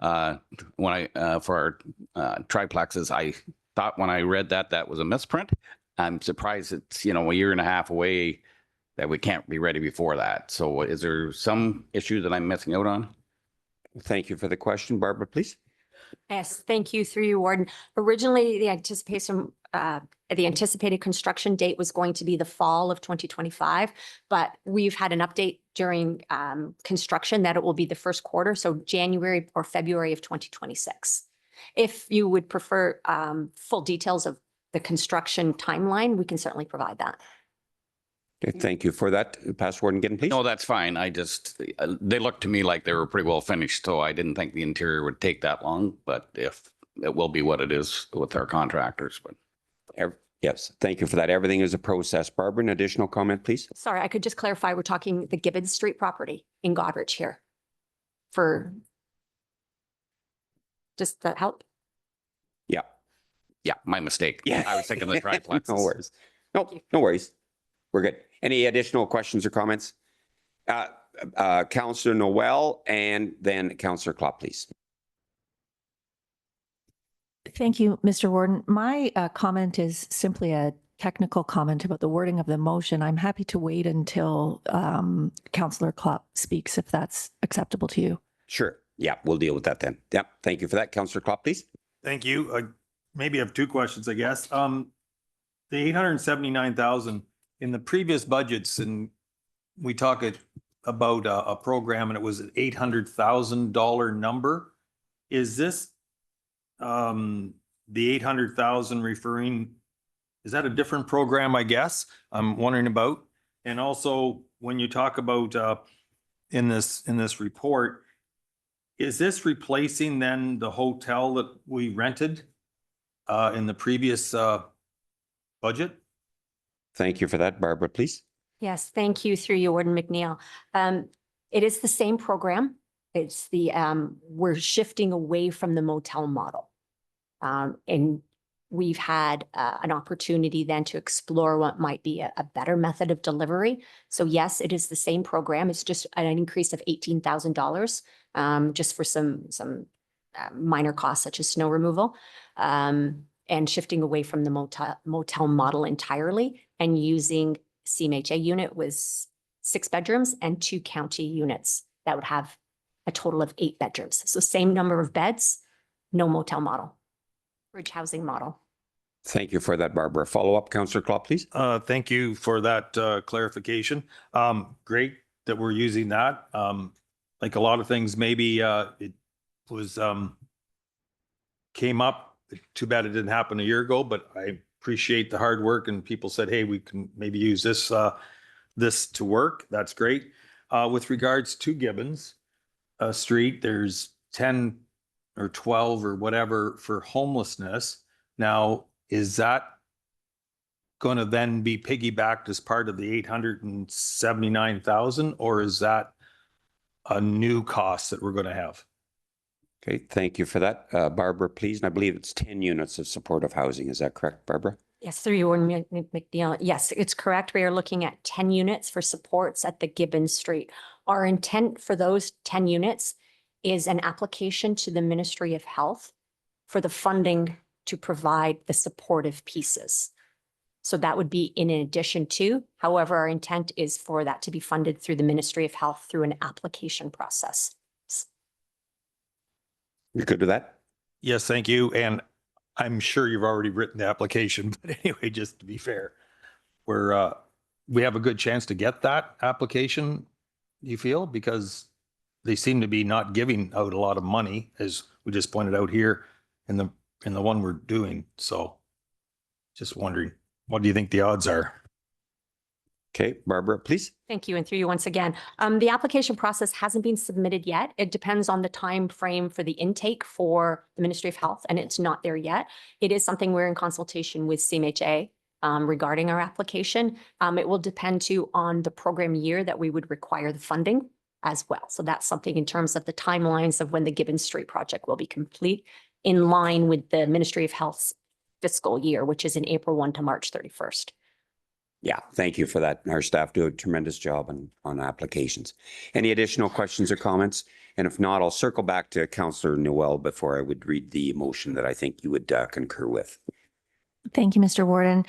our triplexes. I thought when I read that was a misprint. I'm surprised it's, a year and a half away, that we can't be ready before that. So is there some issue that I'm missing out on? Thank you for the question. Barbara, please. Yes, thank you through you, Warden. Originally, the anticipated construction date was going to be the fall of 2025, but we've had an update during construction that it will be the first quarter, so January or February of 2026. If you would prefer full details of the construction timeline, we can certainly provide that. Okay, thank you for that. Past Warden Ginn, please. No, that's fine. I just, they looked to me like they were pretty well finished, so I didn't think the interior would take that long, but if it will be what it is with our contractors, but. Yes, thank you for that. Everything is a process. Barbara, an additional comment, please. Sorry, I could just clarify, we're talking the Gibbon Street property in Goderich here. For just that help? Yeah. Yeah, my mistake. Yeah. I was thinking the triplex. No worries. Nope, no worries. We're good. Any additional questions or comments? Councillor Noel and then Councillor Klopp, please. Thank you, Mr. Warden. My comment is simply a technical comment about the wording of the motion. I'm happy to wait until Councillor Klopp speaks, if that's acceptable to you. Sure. Yeah, we'll deal with that then. Yep. Thank you for that. Councillor Klopp, please. Thank you. Maybe I have two questions, I guess. The 879,000 in the previous budgets, and we talked about a program and it was an $800,000 number. Is this the 800,000 referring, is that a different program, I guess? I'm wondering about. And also when you talk about in this report, is this replacing then the hotel that we rented in the previous budget? Thank you for that. Barbara, please. Yes, thank you through you, Warden McNeil. It is the same program. It's the, we're shifting away from the motel model. And we've had an opportunity then to explore what might be a better method of delivery. So yes, it is the same program. It's just an increase of $18,000 just for some minor costs such as snow removal. And shifting away from the motel model entirely and using CMHA unit was 6 bedrooms and 2 county units that would have a total of 8 bedrooms. So same number of beds, no motel model, bridge housing model. Thank you for that, Barbara. Follow up, Councillor Klopp, please. Thank you for that clarification. Great that we're using that. Like a lot of things, maybe it was came up. Too bad it didn't happen a year ago, but I appreciate the hard work and people said, hey, we can maybe use this this to work. That's great. With regards to Gibbons Street, there's 10 or 12 or whatever for homelessness. Now, is that going to then be piggybacked as part of the 879,000, or is that a new cost that we're going to have? Okay, thank you for that. Barbara, please. And I believe it's 10 units of supportive housing. Is that correct, Barbara? Yes, through you, Warden McNeil. Yes, it's correct. We are looking at 10 units for supports at the Gibbons Street. Our intent for those 10 units is an application to the Ministry of Health for the funding to provide the supportive pieces. So that would be in addition to, however, our intent is for that to be funded through the Ministry of Health through an application process. You're good with that? Yes, thank you. And I'm sure you've already written the application, but anyway, just to be fair, we have a good chance to get that application, you feel, because they seem to be not giving out a lot of money, as we just pointed out here in the one we're doing. So just wondering, what do you think the odds are? Okay, Barbara, please. Thank you. And through you once again. The application process hasn't been submitted yet. It depends on the time frame for the intake for the Ministry of Health, and it's not there yet. It is something we're in consultation with CMHA regarding our application. It will depend too on the program year that we would require the funding as well. So that's something in terms of the timelines of when the Gibbons Street project will be complete in line with the Ministry of Health's fiscal year, which is in April 1 to March 31st. Yeah, thank you for that. Our staff do a tremendous job on applications. Any additional questions or comments? And if not, I'll circle back to Councillor Noel before I would read the motion that I think you would concur with. Thank you, Mr. Warden.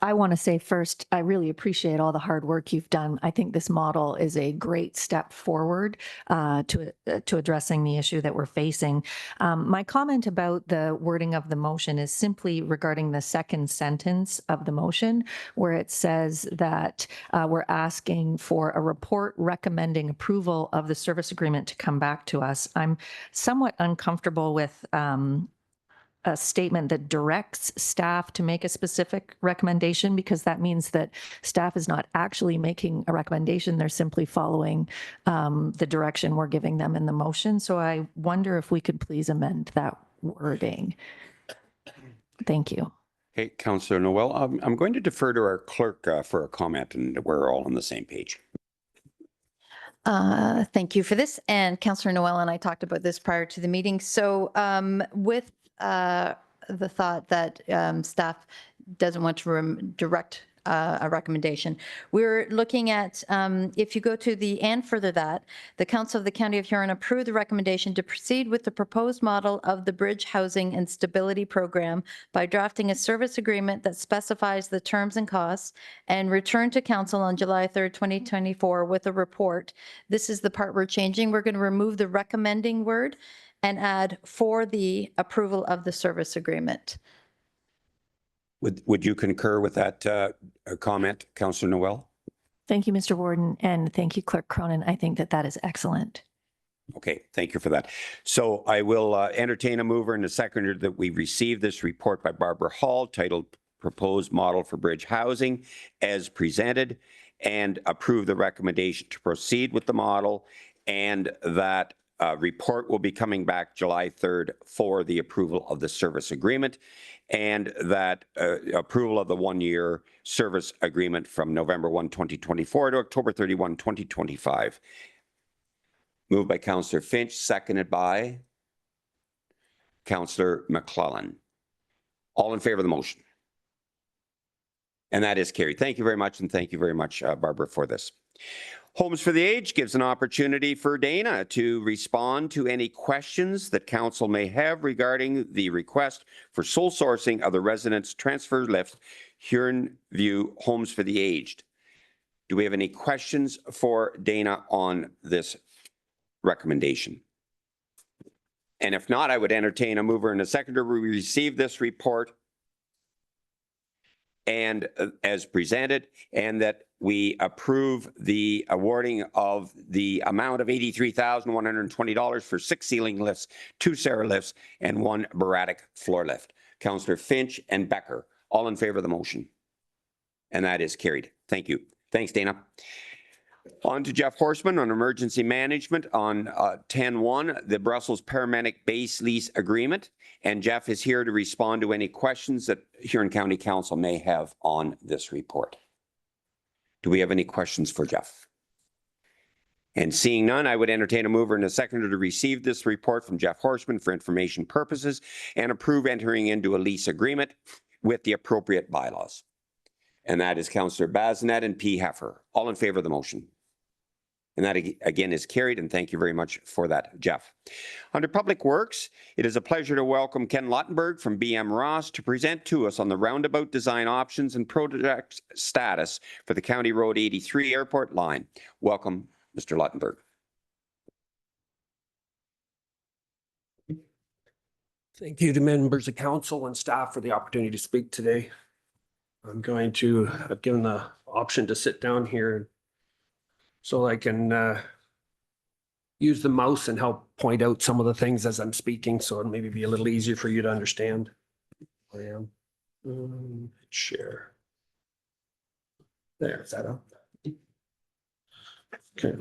I want to say first, I really appreciate all the hard work you've done. I think this model is a great step forward to addressing the issue that we're facing. My comment about the wording of the motion is simply regarding the second sentence of the motion, where it says that we're asking for a report recommending approval of the service agreement to come back to us. I'm somewhat uncomfortable with a statement that directs staff to make a specific recommendation, because that means that staff is not actually making a recommendation. They're simply following the direction we're giving them in the motion. So I wonder if we could please amend that wording. Thank you. Okay, Councillor Noel, I'm going to defer to our clerk for a comment, and we're all on the same page. Thank you for this. And Councillor Noel and I talked about this prior to the meeting. So with the thought that staff doesn't want to direct a recommendation. We're looking at, if you go to the and further that, the Council of the County of Huron approved the recommendation to proceed with the proposed model of the Bridge Housing and Stability Program by drafting a service agreement that specifies the terms and costs and return to Council on July 3rd, 2024 with a report. This is the part we're changing. We're going to remove the recommending word and add for the approval of the service agreement. Would you concur with that comment, Councillor Noel? Thank you, Mr. Warden, and thank you, Clerk Cronin. I think that that is excellent. Okay, thank you for that. So I will entertain a mover and a seconder that we receive this report by Barbara Hall titled Proposed Model for Bridge Housing as presented, and approve the recommendation to proceed with the model, and that report will be coming back July 3rd for the approval of the service agreement, and that approval of the one-year service agreement from November 1, 2024 to October 31, 2025. Moved by Councillor Finch, seconded by Councillor McClellan. All in favor of the motion? And that is carried. Thank you very much, and thank you very much, Barbara, for this. Homes for the Aged gives an opportunity for Dana to respond to any questions that council may have regarding the request for sole sourcing of the residents transfer lift Huron View Homes for the Aged. Do we have any questions for Dana on this recommendation? And if not, I would entertain a mover and a seconder. We receive this report and as presented, and that we approve the awarding of the amount of $83,120 for 6 ceiling lifts, 2 Sarah lifts, and 1 Baratic floor lift. Councillor Finch and Becker, all in favor of the motion. And that is carried. Thank you. Thanks, Dana. On to Jeff Horseman on emergency management on 10-1, the Brussels Paramedic Base Lease Agreement. And Jeff is here to respond to any questions that Huron County Council may have on this report. Do we have any questions for Jeff? And seeing none, I would entertain a mover and a seconder to receive this report from Jeff Horseman for information purposes and approve entering into a lease agreement with the appropriate bylaws. And that is Councillor Bazinet and P. Heffer. All in favor of the motion? And that again is carried, and thank you very much for that, Jeff. Under Public Works, it is a pleasure to welcome Ken Lottenberg from BM Ross to present to us on the roundabout design options and project status for the County Road 83 airport line. Welcome, Mr. Lottenberg. Thank you to members of council and staff for the opportunity to speak today. I'm going to have given the option to sit down here so I can use the mouse and help point out some of the things as I'm speaking, so it maybe be a little easier for you to understand. I am. Share. There, is that up? Okay.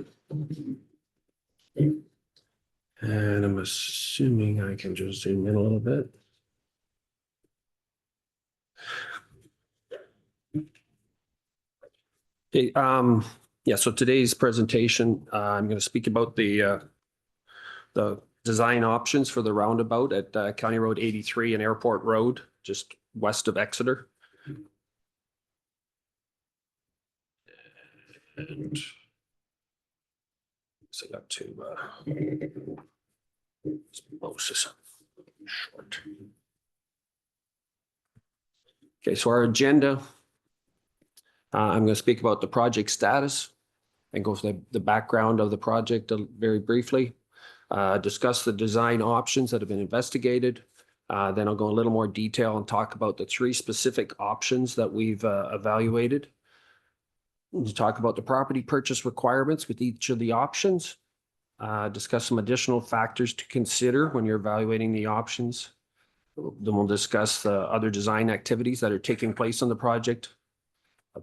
And I'm assuming I can just zoom in a little bit. Okay, yeah, so today's presentation, I'm going to speak about the design options for the roundabout at County Road 83 and Airport Road, just west of Exeter. And so I got to Moses short. Okay, so our agenda, I'm going to speak about the project status and go through the background of the project very briefly, discuss the design options that have been investigated. Then I'll go in a little more detail and talk about the 3 specific options that we've evaluated. We'll talk about the property purchase requirements with each of the options, discuss some additional factors to consider when you're evaluating the options. Then we'll discuss the other design activities that are taking place on the project,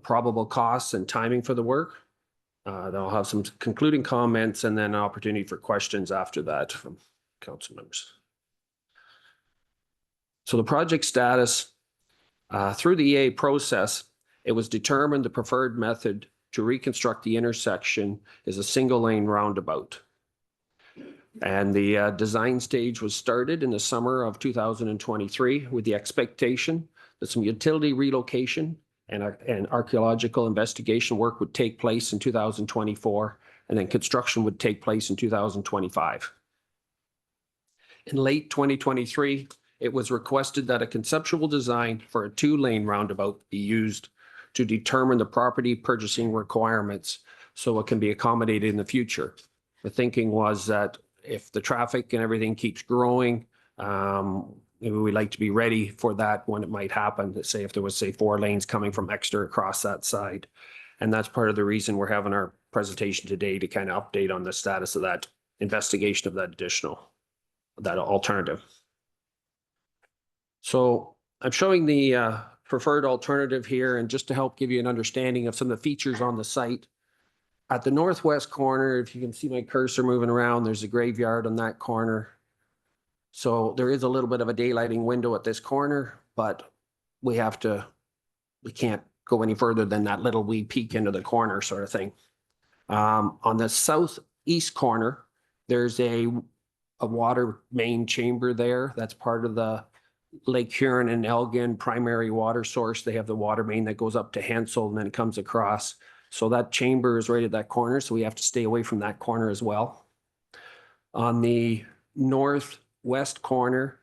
probable costs and timing for the work. Then I'll have some concluding comments and then an opportunity for questions after that from council members. So the project status, through the EA process, it was determined the preferred method to reconstruct the intersection is a single lane roundabout. And the design stage was started in the summer of 2023 with the expectation that some utility relocation and archaeological investigation work would take place in 2024, and then construction would take place in 2025. In late 2023, it was requested that a conceptual design for a 2-lane roundabout be used to determine the property purchasing requirements so it can be accommodated in the future. The thinking was that if the traffic and everything keeps growing, maybe we'd like to be ready for that when it might happen. Let's say if there was, say, 4 lanes coming from Exeter across that side. And that's part of the reason we're having our presentation today, to kind of update on the status of that investigation of that alternative. So I'm showing the preferred alternative here, and just to help give you an understanding of some of the features on the site. At the northwest corner, if you can see my cursor moving around, there's a graveyard on that corner. So there is a little bit of a daylighting window at this corner, but we can't go any further than that little wee peek into the corner sort of thing. On the southeast corner, there's a water main chamber there. That's part of the Lake Huron and Elgin primary water source. They have the water main that goes up to Hensel and then it comes across. So that chamber is right at that corner. So we have to stay away from that corner as well. On the northwest corner,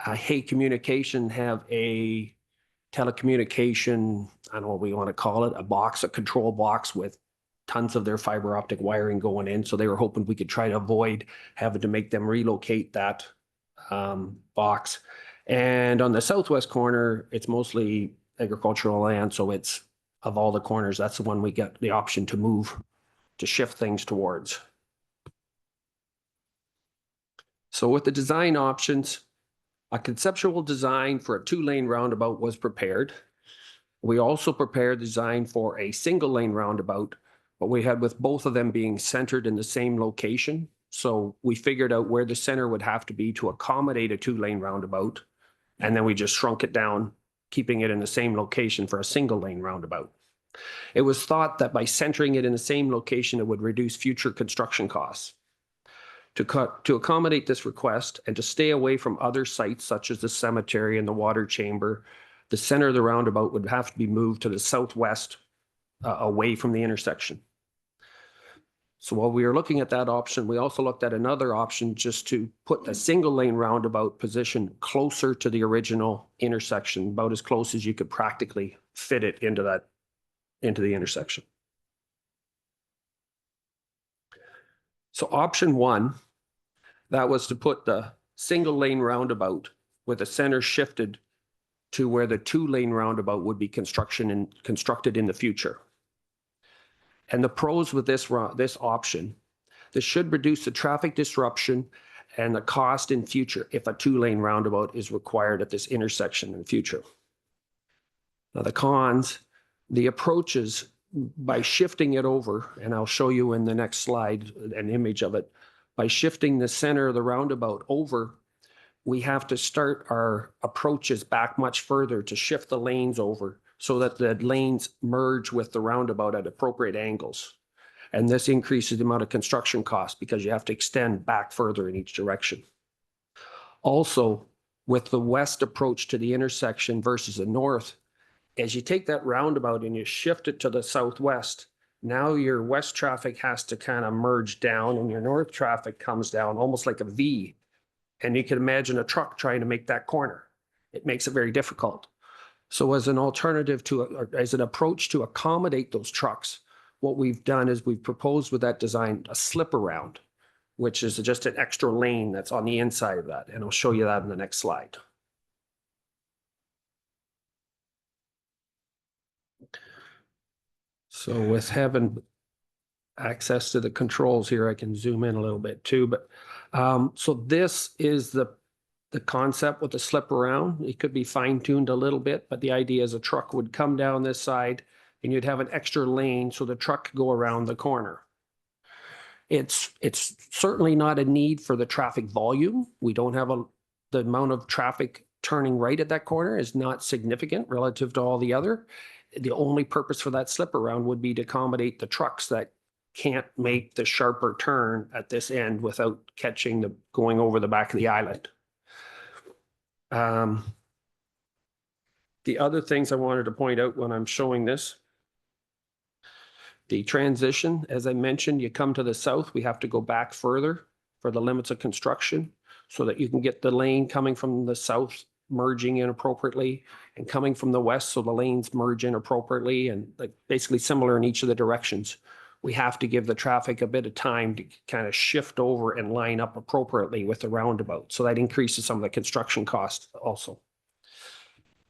Hay Communication have a telecommunication, I don't know what we want to call it, a control box with tons of their fiber optic wiring going in. So they were hoping we could try to avoid having to make them relocate that box. And on the southwest corner, it's mostly agricultural land. So it's, of all the corners, that's the one we get the option to move, to shift things towards. So with the design options, a conceptual design for a 2-lane roundabout was prepared. We also prepared the design for a 1-lane roundabout, but we had with both of them being centered in the same location. So we figured out where the center would have to be to accommodate a 2-lane roundabout. And then we just shrunk it down, keeping it in the same location for a 1-lane roundabout. It was thought that by centering it in the same location, it would reduce future construction costs. To accommodate this request and to stay away from other sites such as the cemetery and the water chamber, the center of the roundabout would have to be moved to the southwest, away from the intersection. So while we were looking at that option, we also looked at another option just to put a 1-lane roundabout position closer to the original intersection, about as close as you could practically fit it into the intersection. So option 1, that was to put the 1-lane roundabout with the center shifted to where the 2-lane roundabout would be constructed in the future. And the pros with this option, this should reduce the traffic disruption and the cost in future if a 2-lane roundabout is required at this intersection in the future. Now the cons, the approaches, by shifting it over, and I'll show you in the next slide an image of it, by shifting the center of the roundabout over, we have to start our approaches back much further to shift the lanes over so that the lanes merge with the roundabout at appropriate angles. And this increases the amount of construction costs because you have to extend back further in each direction. Also, with the west approach to the intersection versus the north, as you take that roundabout and you shift it to the southwest, now your west traffic has to kind of merge down and your north traffic comes down almost like a V. And you can imagine a truck trying to make that corner. It makes it very difficult. So as an alternative to, or as an approach to accommodate those trucks, what we've done is we've proposed with that design a slip around, which is just an extra lane that's on the inside of that. And I'll show you that in the next slide. So with having access to the controls here, I can zoom in a little bit too. But so this is the concept with the slip around. It could be fine-tuned a little bit, but the idea is a truck would come down this side and you'd have an extra lane so the truck could go around the corner. It's certainly not a need for the traffic volume. We don't have the amount of traffic turning right at that corner is not significant relative to all the other. The only purpose for that slip around would be to accommodate the trucks that can't make the sharper turn at this end without going over the back of the island. The other things I wanted to point out when I'm showing this, the transition, as I mentioned, you come to the south, we have to go back further for the limits of construction so that you can get the lane coming from the south merging in appropriately and coming from the west so the lanes merge in appropriately and like basically similar in each of the directions. We have to give the traffic a bit of time to kind of shift over and line up appropriately with the roundabout. So that increases some of the construction costs also.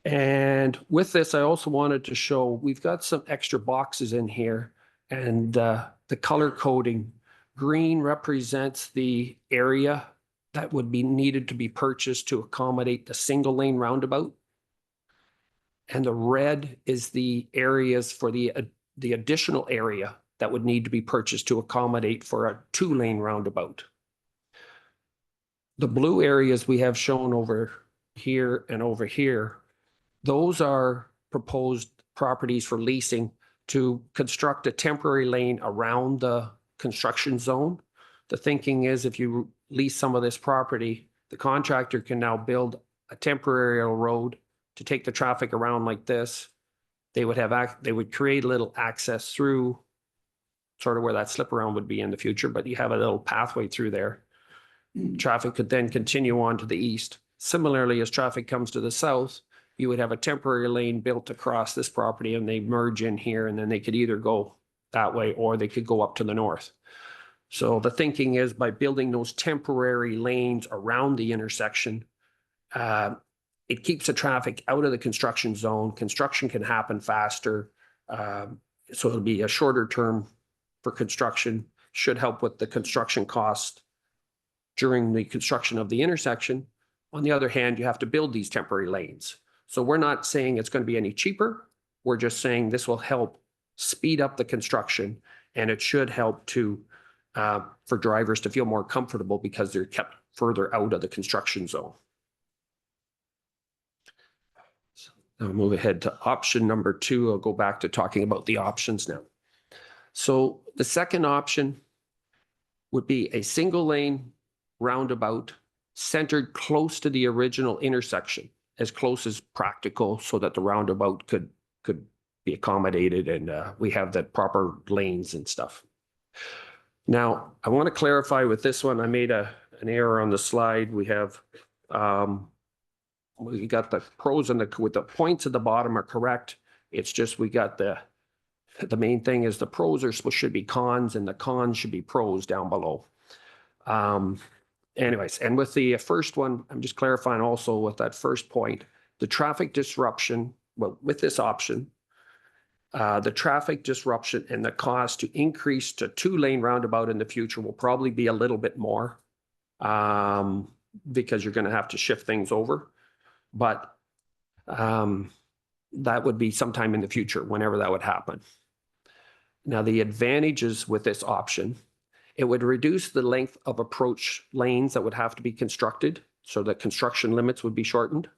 And with this, I also wanted to show, we've got some extra boxes in here and the color coding. Green represents the area that would be needed to be purchased to accommodate the single lane roundabout. And the red is the areas for the additional area that would need to be purchased to accommodate for a 2-lane roundabout. The blue areas we have shown over here and over here, those are proposed properties for leasing to construct a temporary lane around the construction zone. The thinking is if you lease some of this property, the contractor can now build a temporary road to take the traffic around like this. They would create a little access through sort of where that slip around would be in the future, but you have a little pathway through there. Traffic could then continue on to the east. Similarly, as traffic comes to the south, you would have a temporary lane built across this property and they merge in here and then they could either go that way or they could go up to the north. So the thinking is by building those temporary lanes around the intersection, it keeps the traffic out of the construction zone. Construction can happen faster. So it'll be a shorter term for construction, should help with the construction cost during the construction of the intersection. On the other hand, you have to build these temporary lanes. So we're not saying it's going to be any cheaper. We're just saying this will help speed up the construction and it should help to for drivers to feel more comfortable because they're kept further out of the construction zone. So I'll move ahead to option number 2. I'll go back to talking about the options now. So the second option would be a single lane roundabout centered close to the original intersection, as close as practical so that the roundabout could be accommodated and we have the proper lanes and stuff. Now, I want to clarify with this one, I made an error on the slide. We have, we got the pros and with the points at the bottom are correct. It's just we got the main thing is the pros should be cons and the cons should be pros down below. Anyways, and with the first one, I'm just clarifying also with that first point, the traffic disruption, well, with this option, the traffic disruption and the cost to increase to 2-lane roundabout in the future will probably be a little bit more because you're going to have to shift things over. But that would be sometime in the future, whenever that would happen. Now, the advantages with this option, it would reduce the length of approach lanes that would have to be constructed, so that construction limits would be shortened.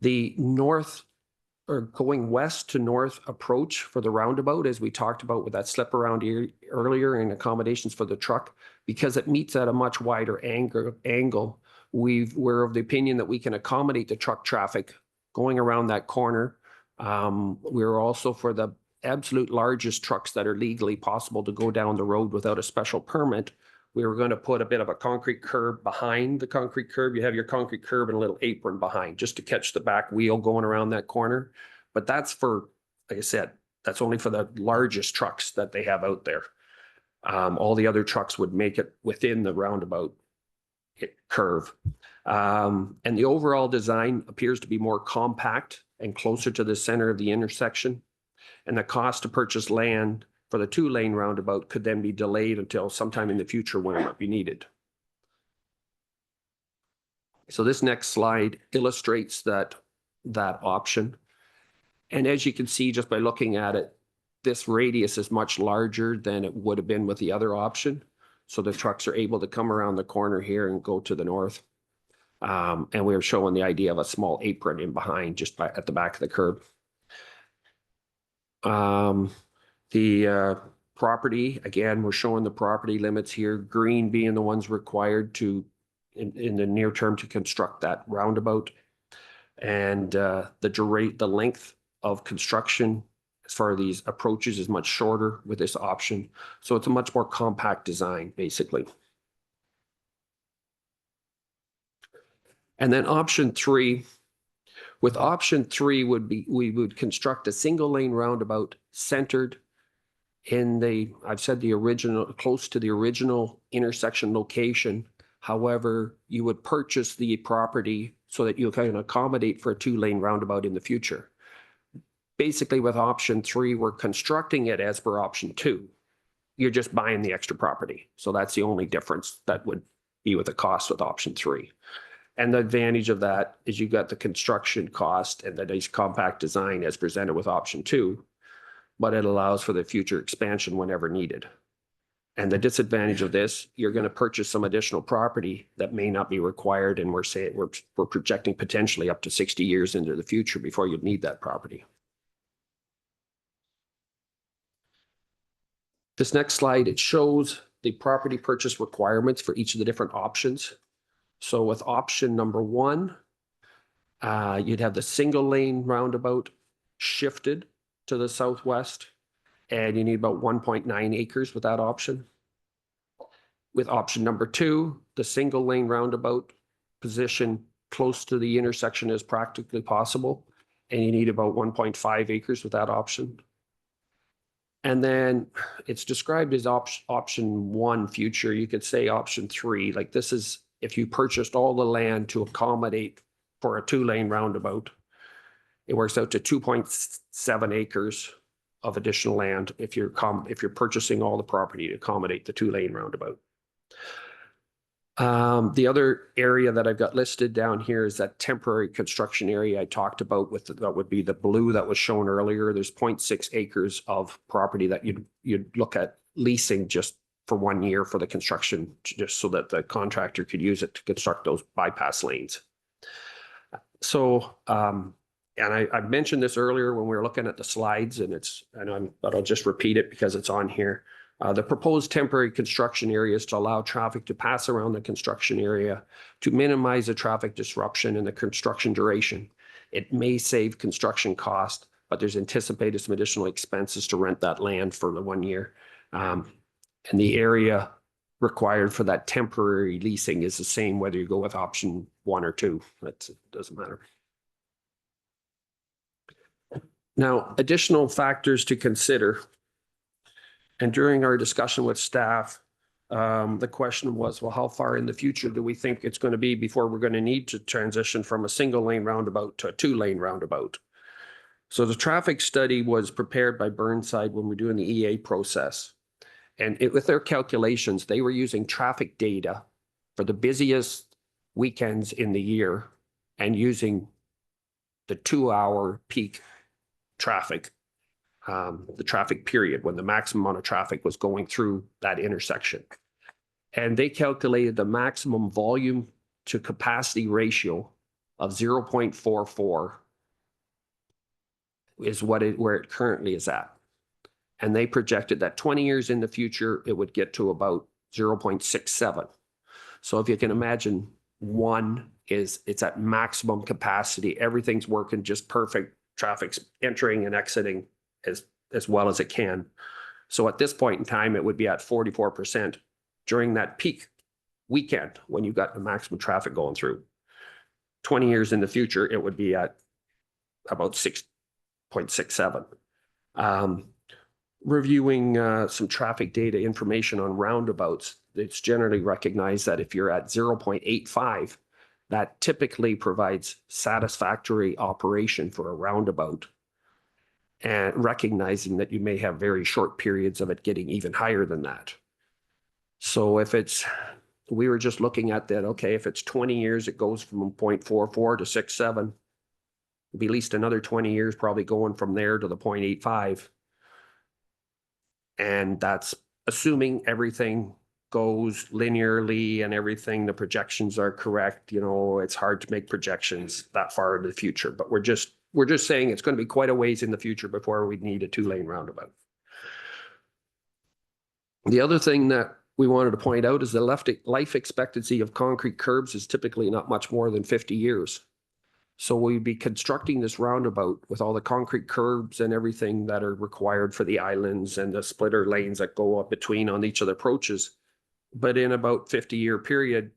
The north or going west to north approach for the roundabout, as we talked about with that slip around earlier and accommodations for the truck, because it meets at a much wider angle, we're of the opinion that we can accommodate the truck traffic going around that corner. We're also for the absolute largest trucks that are legally possible to go down the road without a special permit. We were going to put a bit of a concrete curb behind the concrete curb. You have your concrete curb and a little apron behind just to catch the back wheel going around that corner. But that's for, like I said, that's only for the largest trucks that they have out there. All the other trucks would make it within the roundabout curve. And the overall design appears to be more compact and closer to the center of the intersection. And the cost to purchase land for the 2-lane roundabout could then be delayed until sometime in the future when it might be needed. So this next slide illustrates that option. And as you can see, just by looking at it, this radius is much larger than it would have been with the other option. So the trucks are able to come around the corner here and go to the north. And we're showing the idea of a small apron in behind just at the back of the curb. The property, again, we're showing the property limits here, green being the ones required to in the near term to construct that roundabout. And the length of construction as far as these approaches is much shorter with this option. So it's a much more compact design, basically. And then option 3, with option 3 we would construct a single lane roundabout centered in I've said the original, close to the original intersection location. However, you would purchase the property so that you can accommodate for a 2-lane roundabout in the future. Basically, with option 3, we're constructing it as per option 2. You're just buying the extra property. So that's the only difference that would be with the cost with option 3. And the advantage of that is you've got the construction cost and the nice compact design as presented with option 2, but it allows for the future expansion whenever needed. And the disadvantage of this, you're going to purchase some additional property that may not be required, and we're projecting potentially up to 60 years into the future before you'd need that property. This next slide, it shows the property purchase requirements for each of the different options. So with option number 1, you'd have the single lane roundabout shifted to the southwest, and you need about 1.9 acres with that option. With option number 2, the single lane roundabout position close to the intersection as practically possible, and you need about 1.5 acres with that option. And then it's described as option 1 future. You could say option 3, like this is if you purchased all the land to accommodate for a 2-lane roundabout, it works out to 2.7 acres of additional land if you're purchasing all the property to accommodate the 2-lane roundabout. The other area that I've got listed down here is that temporary construction area I talked about that would be the blue that was shown earlier. There's 0.6 acres of property that you'd look at leasing just for 1 year for the construction, just so that the contractor could use it to construct those bypass lanes. So, and I mentioned this earlier when we were looking at the slides, but I'll just repeat it because it's on here. The proposed temporary construction area is to allow traffic to pass around the construction area to minimize the traffic disruption and the construction duration. It may save construction cost, but there's anticipated some additional expenses to rent that land for the 1 year. And the area required for that temporary leasing is the same whether you go with option 1 or 2. It doesn't matter. Now, additional factors to consider. And during our discussion with staff, the question was, well, how far in the future do we think it's going to be before we're going to need to transition from a single lane roundabout to a 2-lane roundabout? So the traffic study was prepared by Burnside when we're doing the EA process. And with their calculations, they were using traffic data for the busiest weekends in the year and using the 2-hour peak traffic, the traffic period when the maximum amount of traffic was going through that intersection. And they calculated the maximum volume to capacity ratio of 0.44 is where it currently is at. And they projected that 20 years in the future, it would get to about 0.67. So if you can imagine, 1 is it's at maximum capacity. Everything's working just perfect. Traffic's entering and exiting as well as it can. So at this point in time, it would be at 44% during that peak weekend when you've got the maximum traffic going through. 20 years in the future, it would be at about 6.67. Reviewing some traffic data information on roundabouts, it's generally recognized that if you're at 0.85, that typically provides satisfactory operation for a roundabout, and recognizing that you may have very short periods of it getting even higher than that. So we were just looking at that, okay, if it's 20 years, it goes from 0.44 to 6.7. It'll be at least another 20 years probably going from there to the 0.85. And that's assuming everything goes linearly and everything, the projections are correct. You know, it's hard to make projections that far into the future, but we're just saying it's going to be quite a ways in the future before we need a 2-lane roundabout. The other thing that we wanted to point out is the life expectancy of concrete curbs is typically not much more than 50 years. So we'd be constructing this roundabout with all the concrete curbs and everything that are required for the islands and the splitter lanes that go up between on each of the approaches. But in about 50-year period,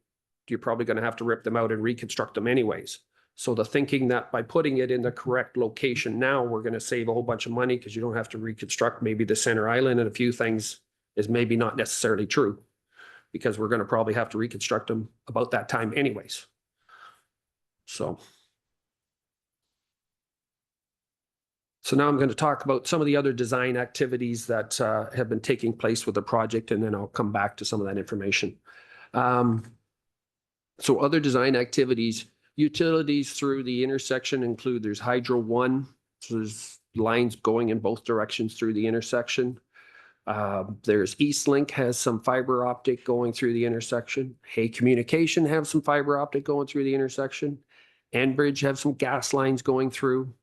you're probably going to have to rip them out and reconstruct them anyways. So the thinking that by putting it in the correct location now, we're going to save a whole bunch of money because you don't have to reconstruct maybe the center island and a few things is maybe not necessarily true, because we're going to probably have to reconstruct them about that time anyways. So now I'm going to talk about some of the other design activities that have been taking place with the project, and then I'll come back to some of that information. So other design activities, utilities through the intersection include there's Hydro 1, so there's lines going in both directions through the intersection. There's Eastlink has some fiber optic going through the intersection. Hay Communication have some fiber optic going through the intersection. Enbridge have some gas lines going through.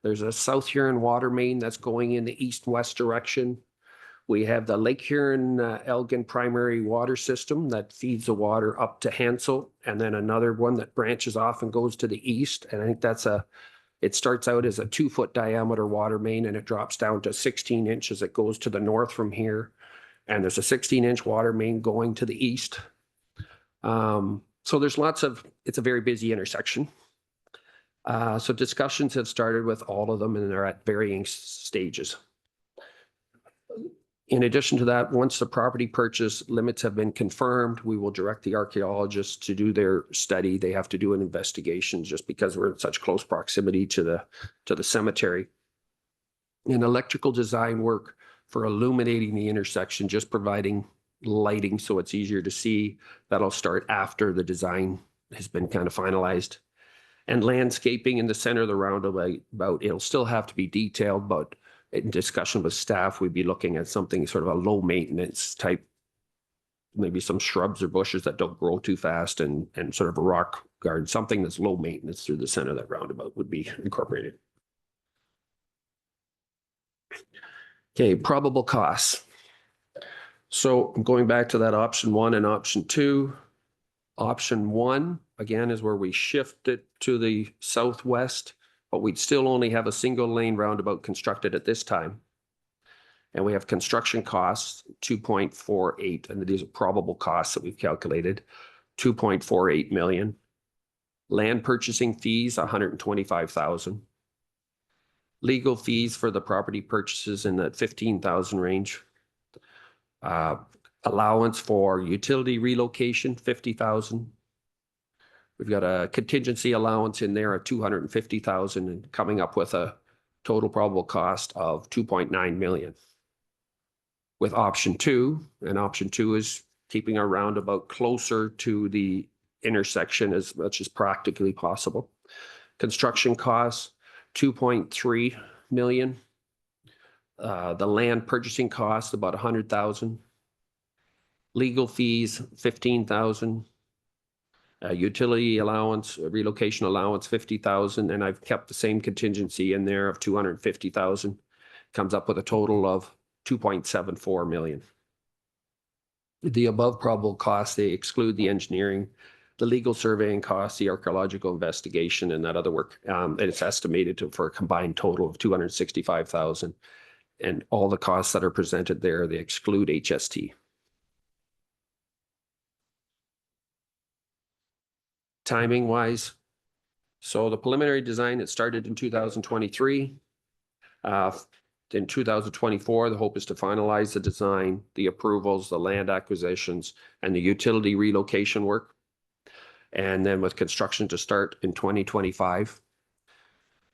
There's a South Huron water main that's going in the east-west direction. We have the Lake Huron Elgin primary water system that feeds the water up to Hansel, and then another one that branches off and goes to the east. And I think it starts out as a 2-foot diameter water main and it drops down to 16 inches. It goes to the north from here. And there's a 16-inch water main going to the east. So there's it's a very busy intersection. So discussions have started with all of them and they're at varying stages. In addition to that, once the property purchase limits have been confirmed, we will direct the archaeologists to do their study. They have to do an investigation just because we're in such close proximity to the cemetery. And electrical design work for illuminating the intersection, just providing lighting so it's easier to see. That'll start after the design has been kind of finalized. And landscaping in the center of the roundabout, it'll still have to be detailed, but in discussion with staff, we'd be looking at something sort of a low maintenance type, maybe some shrubs or bushes that don't grow too fast and sort of a rock garden, something that's low maintenance through the center of that roundabout would be incorporated. Okay, probable costs. So going back to that option 1 and option 2. Option 1, again, is where we shift it to the southwest, but we'd still only have a single lane roundabout constructed at this time. And we have construction costs, 2.48, and these are probable costs that we've calculated, 2.48 million. Land purchasing fees, 125,000. Legal fees for the property purchases in that 15,000 range. Allowance for utility relocation, 50,000. We've got a contingency allowance in there of 250,000 and coming up with a total probable cost of 2.9 million. With option 2, and option 2 is keeping our roundabout closer to the intersection as much as practically possible. Construction costs, 2.3 million. The land purchasing costs, about 100,000. Legal fees, 15,000. Utility allowance, relocation allowance, 50,000, and I've kept the same contingency in there of 250,000. Comes up with a total of 2.74 million. The above probable costs, they exclude the engineering, the legal surveying costs, the archaeological investigation, and that other work. And it's estimated for a combined total of 265,000. And all the costs that are presented there, they exclude HST. Timing wise, so the preliminary design, it started in 2023. In 2024, the hope is to finalize the design, the approvals, the land acquisitions, and the utility relocation work. And then with construction to start in 2025.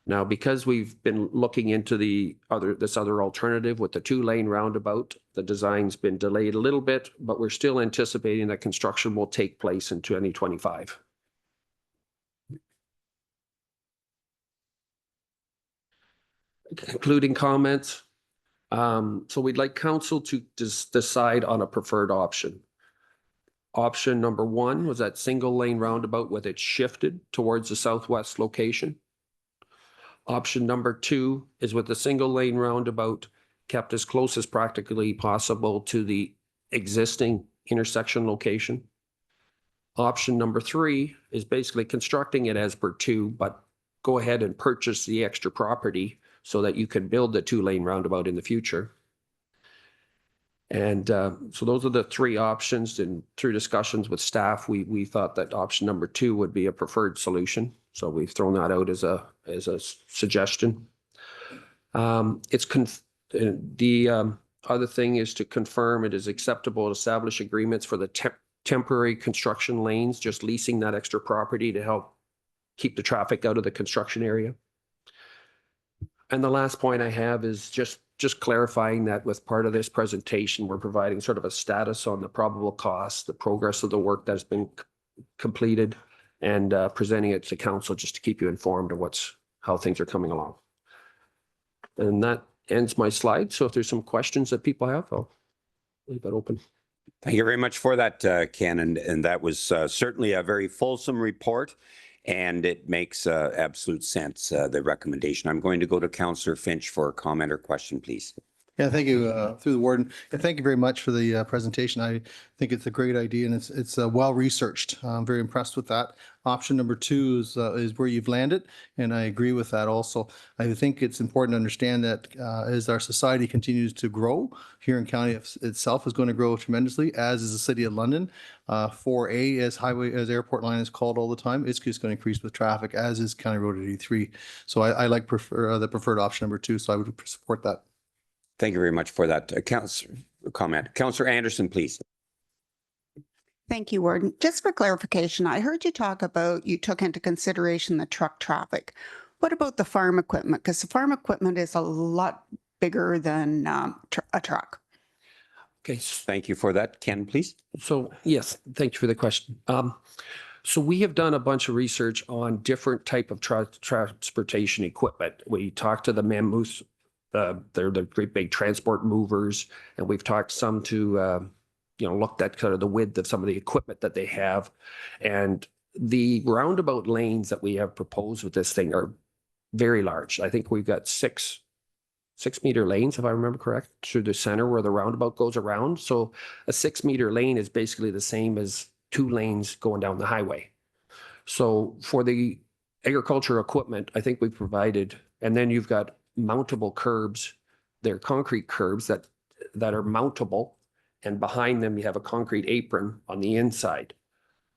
Now, because we've been looking into this other alternative with the 2-lane roundabout, the design's been delayed a little bit, but we're still anticipating that construction will take place in 2025. Concluding comments. So we'd like council to decide on a preferred option. Option number 1 was that single lane roundabout with it shifted towards the southwest location. Option number 2 is with the single lane roundabout kept as close as practically possible to the existing intersection location. Option number 3 is basically constructing it as per 2, but go ahead and purchase the extra property so that you can build the 2-lane roundabout in the future. And so those are the 3 options. And through discussions with staff, we thought that option number 2 would be a preferred solution. So we've thrown that out as a suggestion. The other thing is to confirm it is acceptable to establish agreements for the temporary construction lanes, just leasing that extra property to help keep the traffic out of the construction area. And the last point I have is just clarifying that with part of this presentation, we're providing sort of a status on the probable costs, the progress of the work that's been completed, and presenting it to council just to keep you informed of how things are coming along. And that ends my slide. So if there's some questions that people have, I'll leave that open. Thank you very much for that, Ken. And that was certainly a very fulsome report, and it makes absolute sense, the recommendation. I'm going to go to Councillor Finch for a comment or question, please. Yeah, thank you, through the warden. And thank you very much for the presentation. I think it's a great idea and it's well researched. I'm very impressed with that. Option number 2 is where you've landed, and I agree with that also. I think it's important to understand that as our society continues to grow, Huron County itself is going to grow tremendously, as is the City of London. 4A, as airport line is called all the time, it's just going to increase with traffic, as is County Road 83. So I like the preferred option number 2, so I would support that. Thank you very much for that comment. Councillor Anderson, please. Thank you, Warden. Just for clarification, I heard you talk about you took into consideration the truck traffic. What about the farm equipment? Because the farm equipment is a lot bigger than a truck. Okay. Thank you for that. Ken, please. So yes, thank you for the question. So we have done a bunch of research on different type of transportation equipment. We talked to the mammoths. They're the great big transport movers, and we've talked some to, looked at kind of the width of some of the equipment that they have. And the roundabout lanes that we have proposed with this thing are very large. I think we've got 6-meter lanes, if I remember correct, through the center where the roundabout goes around. So a 6-meter lane is basically the same as 2 lanes going down the highway. So for the agriculture equipment, I think we've provided, and then you've got mountable curbs. They're concrete curbs that are mountable, and behind them you have a concrete apron on the inside.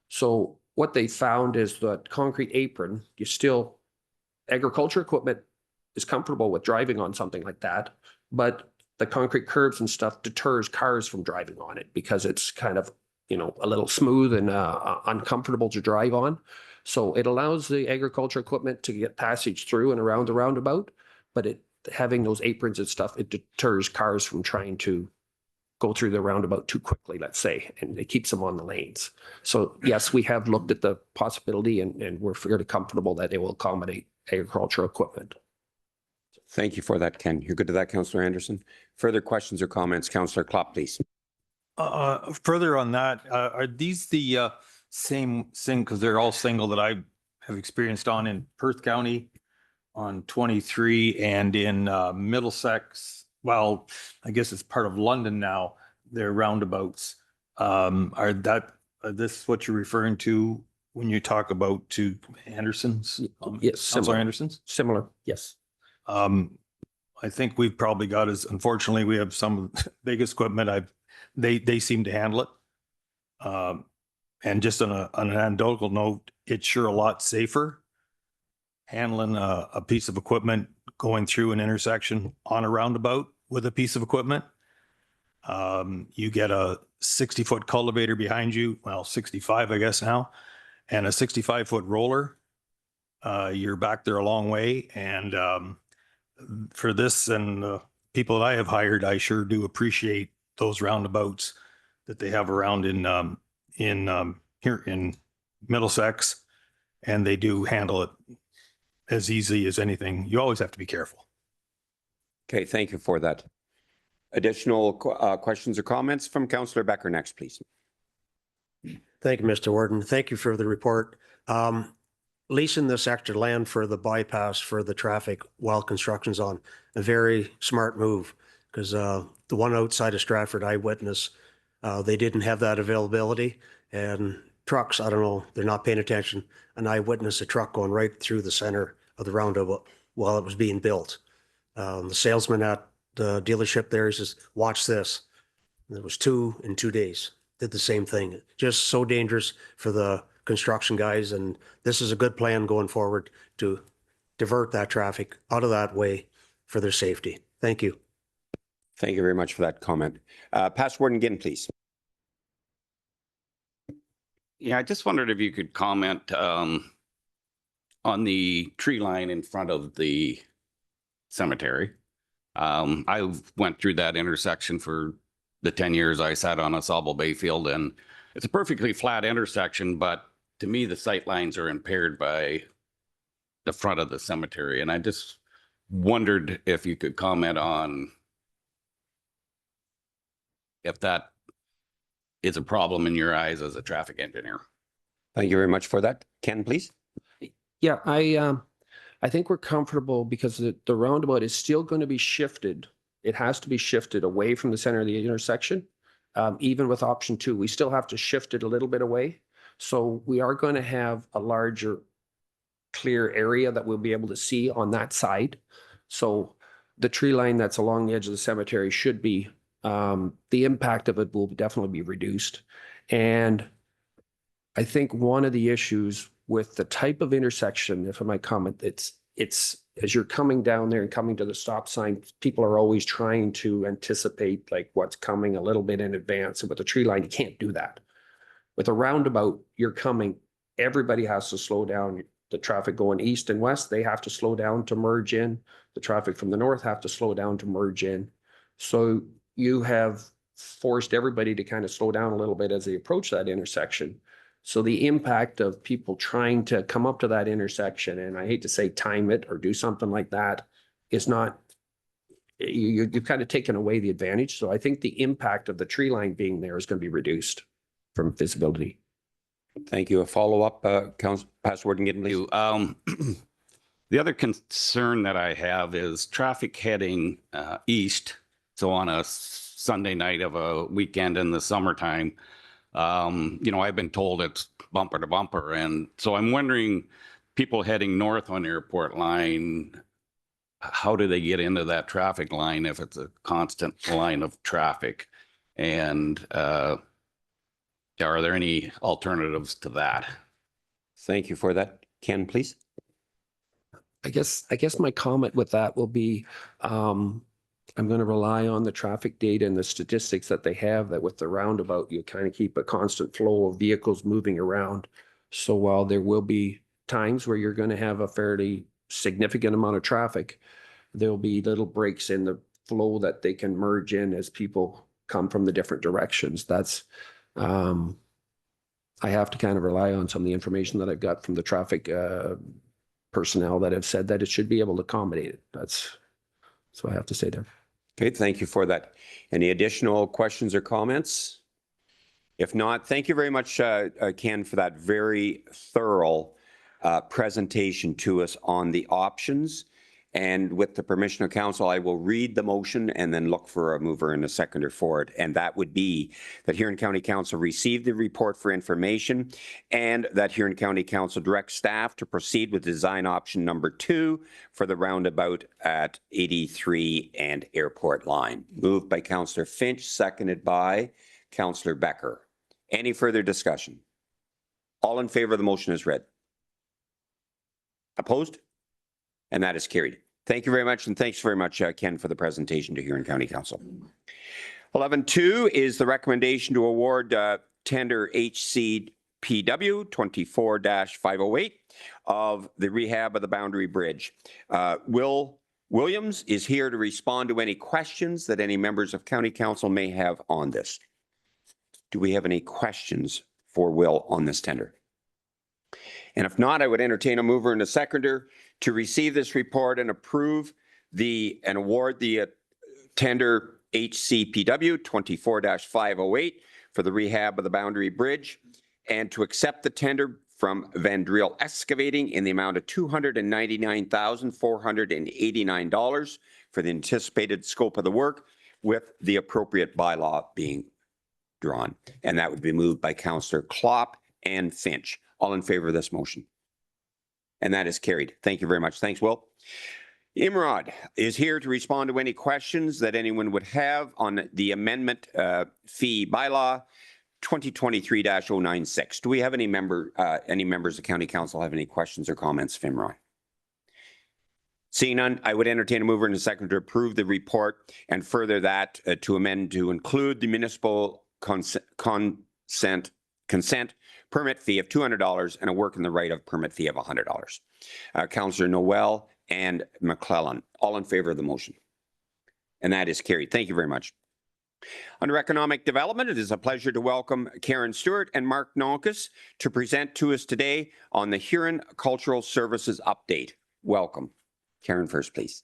So what they found is that concrete apron, agriculture equipment is comfortable with driving on something like that, but the concrete curbs and stuff deters cars from driving on it because it's kind of, a little smooth and uncomfortable to drive on. So it allows the agriculture equipment to get passage through and around the roundabout, but having those aprons and stuff, it deters cars from trying to go through the roundabout too quickly, let's say, and it keeps them on the lanes. So yes, we have looked at the possibility and we're fairly comfortable that it will accommodate agricultural equipment. Thank you for that, Ken. You're good to that, Councillor Anderson. Further questions or comments? Councillor Klopp, please. Further on that, are these the same thing, because they're all single, that I have experienced on in Perth County on 23 and in Middlesex? Well, I guess it's part of London now, their roundabouts. Are this what you're referring to when you talk about to Anderson's? Yes. Councillor Anderson's? Similar, yes. I think we've probably got unfortunately, we have some of the biggest equipment. They seem to handle it. And just on an anecdotal note, it's sure a lot safer handling a piece of equipment going through an intersection on a roundabout with a piece of equipment. You get a 60-foot cultivator behind you, well, 65, I guess now, and a 65-foot roller. You're back there a long way. And for this and the people that I have hired, I sure do appreciate those roundabouts that they have around here in Middlesex, and they do handle it as easy as anything. You always have to be careful. Okay, thank you for that. Additional questions or comments from Councillor Becker next, please. Thank you, Mr. Warden. Thank you for the report. Leasing this extra land for the bypass for the traffic while construction's on, a very smart move, because the one outside of Stratford, I witnessed, they didn't have that availability, and trucks, I don't know, they're not paying attention, and I witnessed a truck going right through the center of the roundabout while it was being built. The salesman at the dealership there says, watch this. And it was 2 in 2 days, did the same thing. Just so dangerous for the construction guys. And this is a good plan going forward to divert that traffic out of that way for their safety. Thank you. Thank you very much for that comment. Past Warden Ginn, please. Yeah, I just wondered if you could comment on the tree line in front of the cemetery. I went through that intersection for the 10 years I sat on a Sauble Bayfield, and it's a perfectly flat intersection, but to me, the sight lines are impaired by the front of the cemetery. And I just wondered if you could comment on if that is a problem in your eyes as a traffic engineer. Thank you very much for that. Ken, please. Yeah, I think we're comfortable because the roundabout is still going to be shifted. It has to be shifted away from the center of the intersection. Even with option 2, we still have to shift it a little bit away. So we are going to have a larger clear area that we'll be able to see on that side. So the tree line that's along the edge of the cemetery should be, the impact of it will definitely be reduced. And I think one of the issues with the type of intersection, if I might comment, it's as you're coming down there and coming to the stop sign, people are always trying to anticipate like what's coming a little bit in advance. And with the tree line, you can't do that. With a roundabout, you're coming, everybody has to slow down. The traffic going east and west, they have to slow down to merge in. The traffic from the north have to slow down to merge in. So you have forced everybody to kind of slow down a little bit as they approach that intersection. So the impact of people trying to come up to that intersection, and I hate to say time it or do something like that, is not, you've kind of taken away the advantage. So I think the impact of the tree line being there is going to be reduced from visibility. Thank you. A follow-up, Past Warden Ginn, please. The other concern that I have is traffic heading east. So on a Sunday night of a weekend in the summertime, I've been told it's bumper to bumper. And so I'm wondering, people heading north on Airport Line, how do they get into that traffic line if it's a constant line of traffic? And are there any alternatives to that? Thank you for that. Ken, please. I guess my comment with that will be, I'm going to rely on the traffic data and the statistics that they have, that with the roundabout, you kind of keep a constant flow of vehicles moving around. So while there will be times where you're going to have a fairly significant amount of traffic, there'll be little breaks in the flow that they can merge in as people come from the different directions. That's, I have to kind of rely on some of the information that I've got from the traffic personnel that have said that it should be able to accommodate it. That's what I have to say there. Okay, thank you for that. Any additional questions or comments? If not, thank you very much, Ken, for that very thorough presentation to us on the options. And with the permission of council, I will read the motion and then look for a mover and a seconder for it. And that would be that Huron County Council receive the report for information, and that Huron County Council direct staff to proceed with design option number 2 for the roundabout at 83 and Airport Line. Moved by Councillor Finch, seconded by Councillor Becker. Any further discussion? All in favor of the motion as read. Opposed? And that is carried. Thank you very much, and thanks very much, Ken, for the presentation to Huron County Council. 11.2 is the recommendation to award tender HCPW 24-508 of the rehab of the Boundary Bridge. Will Williams is here to respond to any questions that any members of County Council may have on this. Do we have any questions for Will on this tender? And if not, I would entertain a mover and a seconder to receive this report and approve and award the tender HCPW 24-508 for the rehab of the Boundary Bridge, and to accept the tender from Vandreel Excavating in the amount of $299,489 for the anticipated scope of the work, with the appropriate bylaw being drawn. And that would be moved by Councillor Klopp and Finch. All in favor of this motion? And that is carried. Thank you very much. Thanks, Will. Imrod is here to respond to any questions that anyone would have on the amendment fee bylaw 2023-096. Do we have any members of County Council have any questions or comments of Imrod? Seeing none, I would entertain a mover and a second to approve the report and further that to amend to include the municipal consent permit fee of $200 and a work in the right of permit fee of $100. Councillor Noel and McClellan, all in favor of the motion. And that is carried. Thank you very much. Under economic development, it is a pleasure to welcome Karen Stewart and Mark Nonkus to present to us today on the Huron Cultural Services update. Welcome. Karen first, please.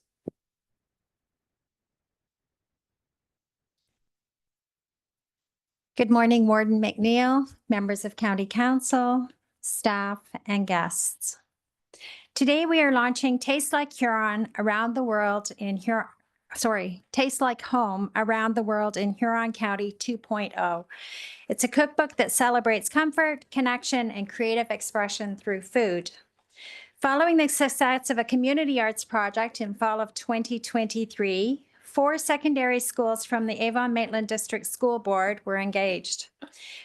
Good morning, Warden McNeil, members of County Council, staff, and guests. Today we are launching Taste Like Huron around the world in Huron. Taste Like Home Around the World in Huron County 2.0. It's a cookbook that celebrates comfort, connection, and creative expression through food. Following the success of a community arts project in fall of 2023, 4 secondary schools from the Avon-Maitland District School Board were engaged.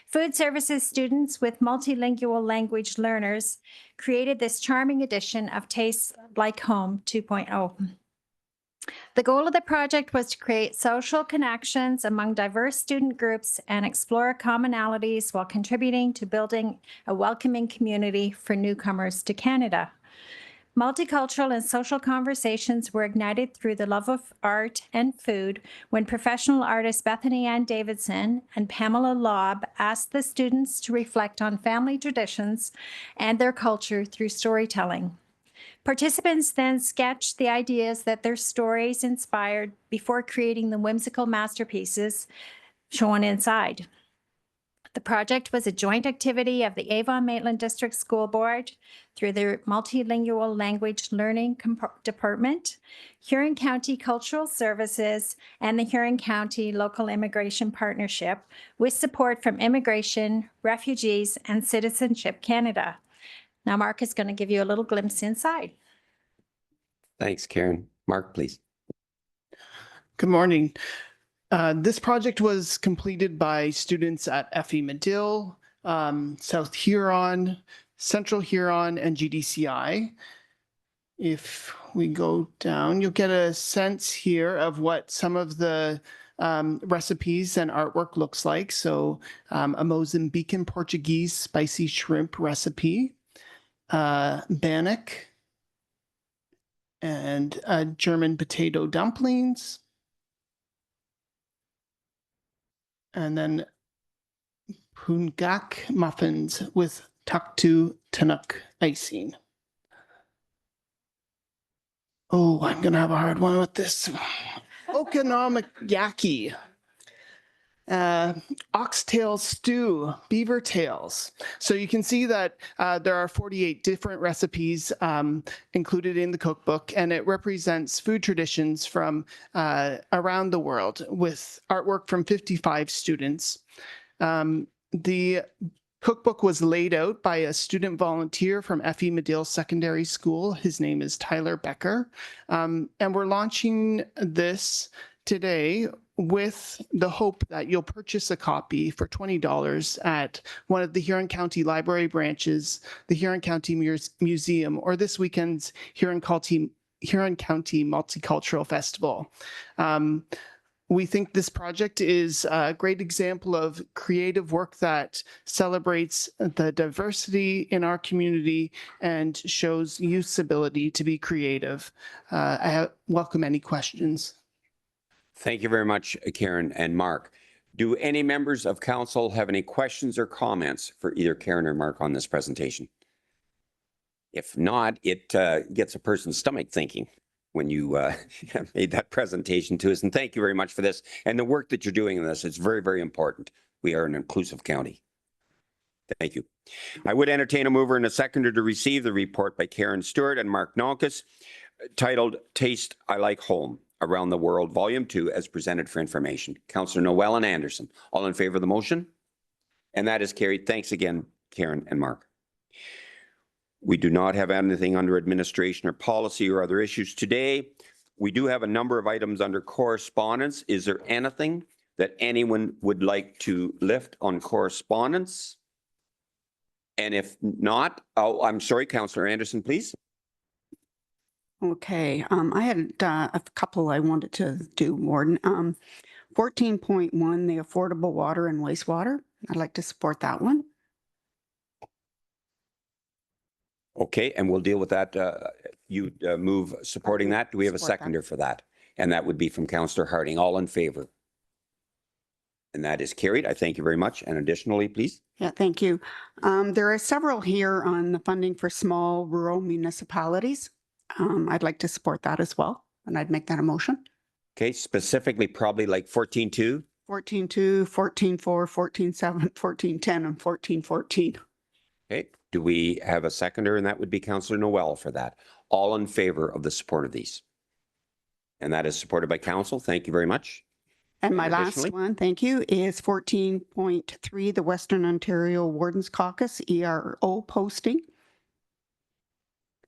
Food services students with multilingual language learners created this charming edition of Taste Like Home 2.0. The goal of the project was to create social connections among diverse student groups and explore commonalities while contributing to building a welcoming community for newcomers to Canada. Multicultural and social conversations were ignited through the love of art and food when professional artists Bethany Ann Davidson and Pamela Lobb asked the students to reflect on family traditions and their culture through storytelling. Participants then sketched the ideas that their stories inspired before creating the whimsical masterpieces shown inside. The project was a joint activity of the Avon-Maitland District School Board through their Multilingual Language Learning Department, Huron County Cultural Services, and the Huron County Local Immigration Partnership, with support from Immigration, Refugees, and Citizenship Canada. Now, Mark is going to give you a little glimpse inside. Thanks, Karen. Mark, please. Good morning. This project was completed by students at FE Medill, South Huron, Central Huron, and GDCI. If we go down, you'll get a sense here of what some of the recipes and artwork looks like. So a Mozambican Portuguese spicy shrimp recipe, bannock, and German potato dumplings. And then Pungak muffins with Tuktu Tanuk icing. Oh, I'm going to have a hard one with this. Okonomiyaki. Oxtail stew, beaver tails. So you can see that there are 48 different recipes included in the cookbook, and it represents food traditions from around the world with artwork from 55 students. The cookbook was laid out by a student volunteer from FE Medill Secondary School. His name is Tyler Becker. And we're launching this today with the hope that you'll purchase a copy for $20 at one of the Huron County Library branches, the Huron County Museum, or this weekend's Huron County Multicultural Festival. We think this project is a great example of creative work that celebrates the diversity in our community and shows youth's ability to be creative. I welcome any questions. Thank you very much, Karen and Mark. Do any members of council have any questions or comments for either Karen or Mark on this presentation? If not, it gets a person's stomach thinking when you made that presentation to us. And thank you very much for this and the work that you're doing in this. It's very, very important. We are an inclusive county. Thank you. I would entertain a mover and a seconder to receive the report by Karen Stewart and Mark Nonkus titled Taste I Like Home Around the World, Volume 2, as presented for information. Councillor Noel and Anderson, all in favor of the motion? And that is carried. Thanks again, Karen and Mark. We do not have anything under administration or policy or other issues today. We do have a number of items under correspondence. Is there anything that anyone would like to lift on correspondence? And if not, oh, I'm sorry, Councillor Anderson, please. Okay, I had a couple I wanted to do, Warden. 14.1, the affordable water and wastewater. I'd like to support that one. Okay, and we'll deal with that. You move supporting that. Do we have a Support that. seconder for that? And that would be from Councillor Harding. All in favor? And that is carried. I thank you very much. And additionally, please. Yeah, thank you. There are several here on the funding for small rural municipalities. I'd like to support that as well, and I'd make that a motion. Okay, specifically probably like 14.2. 14.2, 14.4, 14.7, 14.10, and 14.14. Okay, do we have a seconder? And that would be Councillor Noel for that. All in favor of the support of these? And that is supported by council. Thank you very much. And my last additionally? one, thank you, is 14.3, the Western Ontario Wardens Caucus, ERO posting.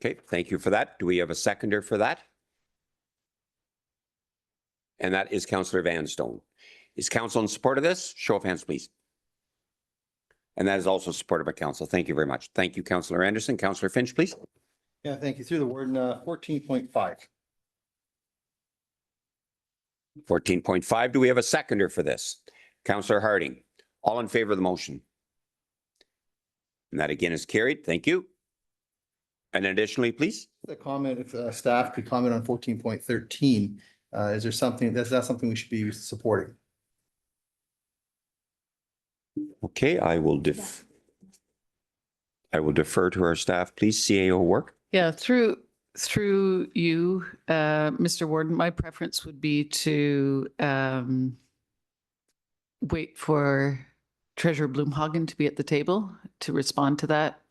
Okay, thank you for that. Do we have a seconder for that? And that is Councillor Vanstone. Is council in support of this? Show of hands, please. And that is also supported by council. Thank you very much. Thank you, Councillor Anderson. Councillor Finch, please. Yeah, thank you. Through the Warden, 14.5. 14.5. Do we have a seconder for this? Councillor Harding. All in favor of the motion? And that again is carried. Thank you. And additionally, please. The comment, if staff could comment on 14.13, is there something, that's not something we should be supporting? Okay, I will defer to our staff. Please, CAO work. Yeah, through you, Mr. Warden, my preference would be to wait for Treasurer Blumhagen to be at the table to respond to that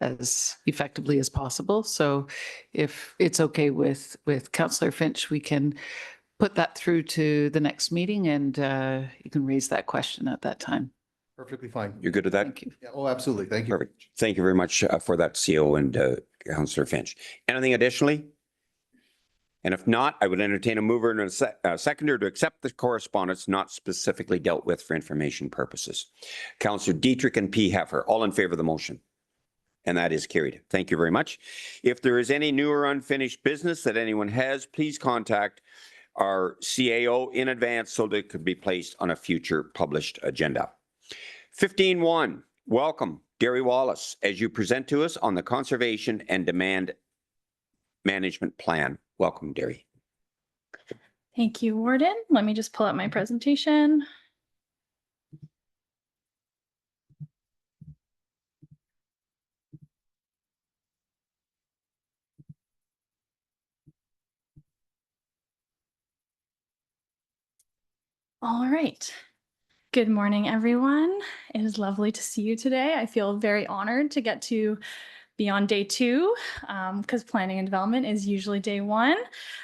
as effectively as possible. So if it's okay with Councillor Finch, we can put that through to the next meeting and you can raise that question at that time. Perfectly fine. You're good with that? Thank you. Yeah, oh, absolutely. Thank you. Perfect. Thank you very much for that, CO and Councillor Finch. Anything additionally? And if not, I would entertain a mover and a seconder to accept the correspondence not specifically dealt with for information purposes. Councillor Dietrich and P. Heffer, all in favor of the motion. And that is carried. Thank you very much. If there is any new or unfinished business that anyone has, please contact our CAO in advance so that it could be placed on a future published agenda. 15.1, welcome, Gary Wallace, as you present to us on the Conservation and Demand Management Plan. Welcome, Gary. Thank you, Warden. Let me just pull up my presentation. All right. Good morning, everyone. It is lovely to see you today. I feel very honored to get to be on day 2 because planning and development is usually day 1.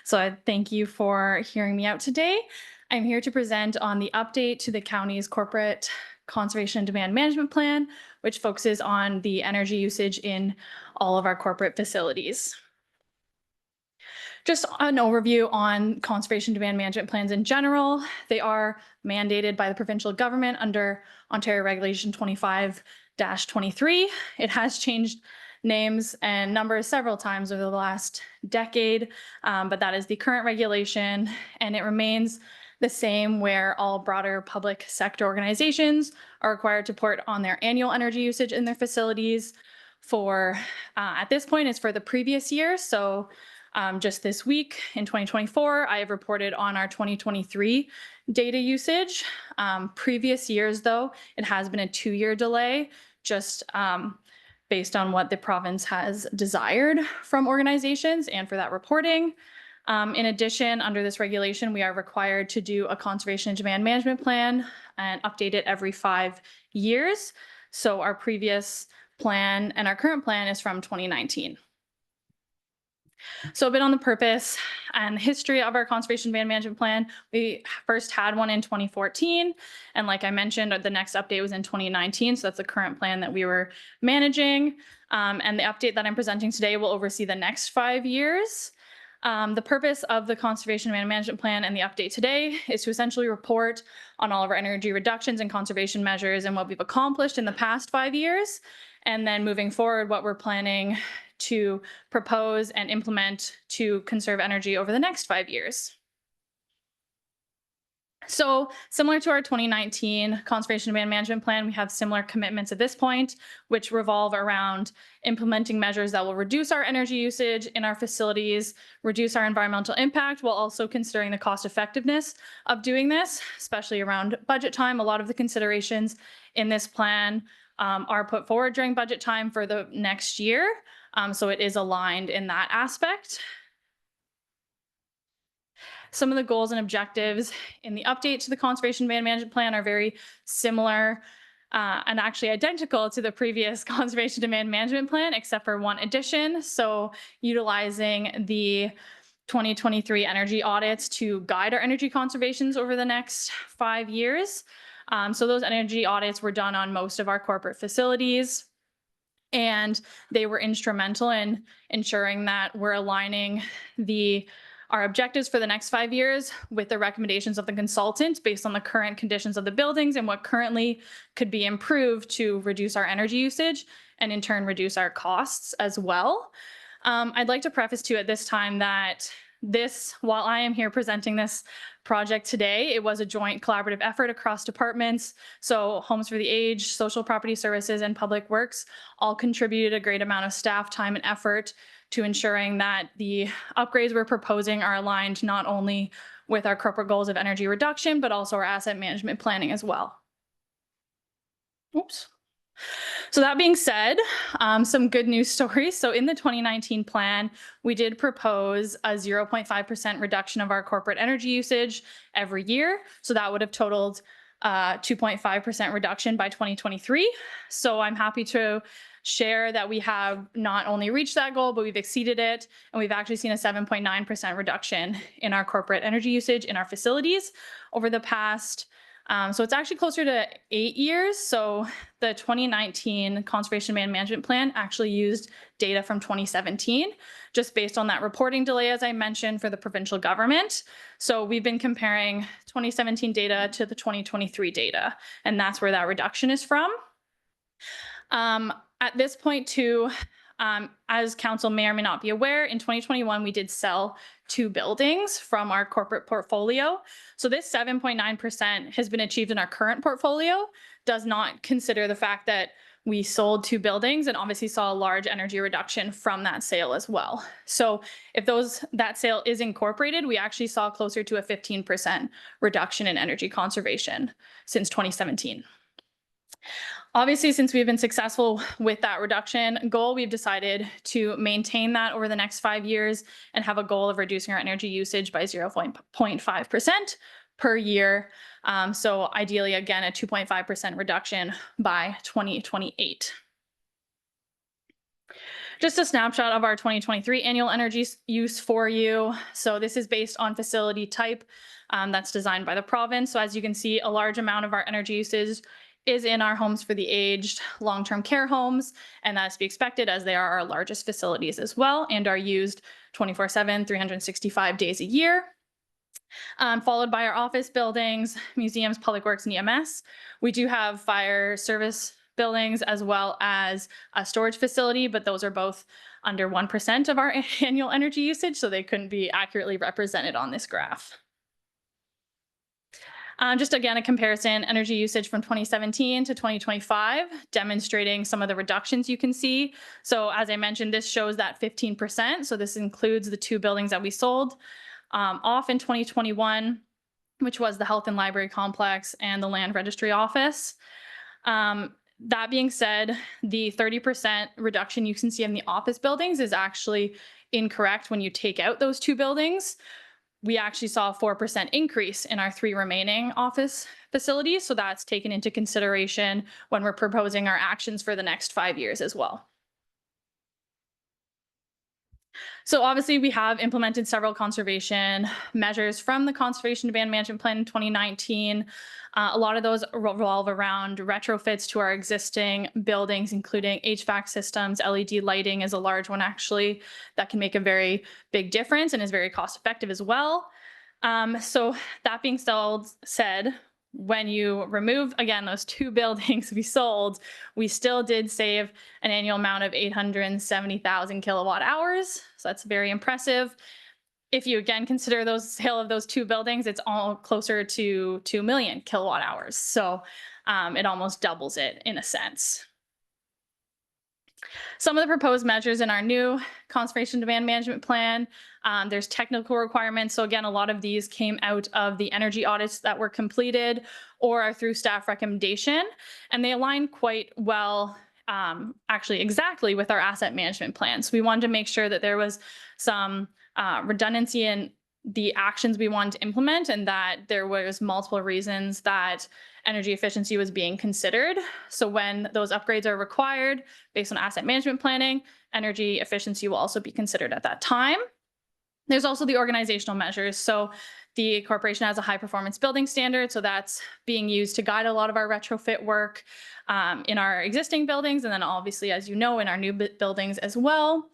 So I thank you for hearing me out today. I'm here to present on the update to the county's corporate conservation and demand management plan, which focuses on the energy usage in all of our corporate facilities. Just an overview on conservation demand management plans in general. They are mandated by the provincial government under Ontario Regulation 25-23. It has changed names and numbers several times over the last decade, but that is the current regulation, and it remains the same where all broader public sector organizations are required to report on their annual energy usage in their facilities for, at this point, it's for the previous year. So just this week in 2024, I have reported on our 2023 data usage. Previous years, though, it has been a 2-year delay, just based on what the province has desired from organizations and for that reporting. In addition, under this regulation, we are required to do a conservation and demand management plan and update it every 5 years. So our previous plan and our current plan is from 2019. So a bit on the purpose and history of our conservation demand management plan. We first had one in 2014. And like I mentioned, the next update was in 2019. So that's the current plan that we were managing. And the update that I'm presenting today will oversee the next 5 years. The purpose of the conservation demand management plan and the update today is to essentially report on all of our energy reductions and conservation measures and what we've accomplished in the past 5 years. And then moving forward, what we're planning to propose and implement to conserve energy over the next 5 years. So similar to our 2019 conservation demand management plan, we have similar commitments at this point, which revolve around implementing measures that will reduce our energy usage in our facilities, reduce our environmental impact, while also considering the cost effectiveness of doing this, especially around budget time. A lot of the considerations in this plan are put forward during budget time for the next year. So it is aligned in that aspect. Some of the goals and objectives in the update to the conservation demand management plan are very similar and actually identical to the previous conservation demand management plan, except for one addition. So utilizing the 2023 energy audits to guide our energy conservations over the next 5 years. So those energy audits were done on most of our corporate facilities, and they were instrumental in ensuring that we're aligning our objectives for the next 5 years with the recommendations of the consultant based on the current conditions of the buildings and what currently could be improved to reduce our energy usage and in turn reduce our costs as well. I'd like to preface too at this time that while I am here presenting this project today, it was a joint collaborative effort across departments. So Homes for the Aged, Social Property Services, and Public Works all contributed a great amount of staff time and effort to ensuring that the upgrades we're proposing are aligned not only with our corporate goals of energy reduction, but also our asset management planning as well. Oops. So that being said, some good news stories. So in the 2019 plan, we did propose a 0.5% reduction of our corporate energy usage every year. So that would have totaled 2.5% reduction by 2023. So I'm happy to share that we have not only reached that goal, but we've exceeded it. And we've actually seen a 7.9% reduction in our corporate energy usage in our facilities over the past so it's actually closer to 8 years. So the 2019 Conservation Demand Management Plan actually used data from 2017, just based on that reporting delay, as I mentioned, for the provincial government. So we've been comparing 2017 data to the 2023 data, and that's where that reduction is from. At this point too, as council may or may not be aware, in 2021, we did sell 2 buildings from our corporate portfolio. So this 7.9% has been achieved in our current portfolio, does not consider the fact that we sold 2 buildings and obviously saw a large energy reduction from that sale as well. So if that sale is incorporated, we actually saw closer to a 15% reduction in energy conservation since 2017. Obviously, since we've been successful with that reduction goal, we've decided to maintain that over the next 5 years and have a goal of reducing our energy usage by 0.5% per year. So ideally, again, a 2.5% reduction by 2028. Just a snapshot of our 2023 annual energy use for you. So this is based on facility type that's designed by the province. So as you can see, a large amount of our energy usage is in our Homes for the Aged long-term care homes, and that's to be expected as they are our largest facilities as well and are used 24/7, 365 days a year. Followed by our office buildings, museums, public works, and EMS. We do have fire service buildings as well as a storage facility, but those are both under 1% of our annual energy usage, so they couldn't be accurately represented on this graph. Just again, a comparison, energy usage from 2017 to 2025, demonstrating some of the reductions you can see. So as I mentioned, this shows that 15%. So this includes the 2 buildings that we sold off in 2021, which was the Health and Library Complex and the Land Registry Office. That being said, the 30% reduction you can see in the office buildings is actually incorrect when you take out those 2 buildings. We actually saw a 4% increase in our 3 remaining office facilities. So that's taken into consideration when we're proposing our actions for the next 5 years as well. So obviously we have implemented several conservation measures from the Conservation Demand Management Plan in 2019. A lot of those revolve around retrofits to our existing buildings, including HVAC systems. LED lighting is a large one actually that can make a very big difference and is very cost effective as well. So that being said, when you remove, again, those 2 buildings we sold, we still did save an annual amount of 870,000 kilowatt hours. So that's very impressive. If you again consider those sale of those 2 buildings, it's all closer to 2 million kilowatt hours. So it almost doubles it in a sense. Some of the proposed measures in our new conservation demand management plan, there's technical requirements. So again, a lot of these came out of the energy audits that were completed or are through staff recommendation, and they align quite well, actually exactly with our asset management plan. So we wanted to make sure that there was some redundancy in the actions we wanted to implement and that there was multiple reasons that energy efficiency was being considered. So when those upgrades are required based on asset management planning, energy efficiency will also be considered at that time. There's also the organizational measures. So the corporation has a high performance building standard. So that's being used to guide a lot of our retrofit work in our existing buildings. And then obviously, as you know, in our new buildings as well.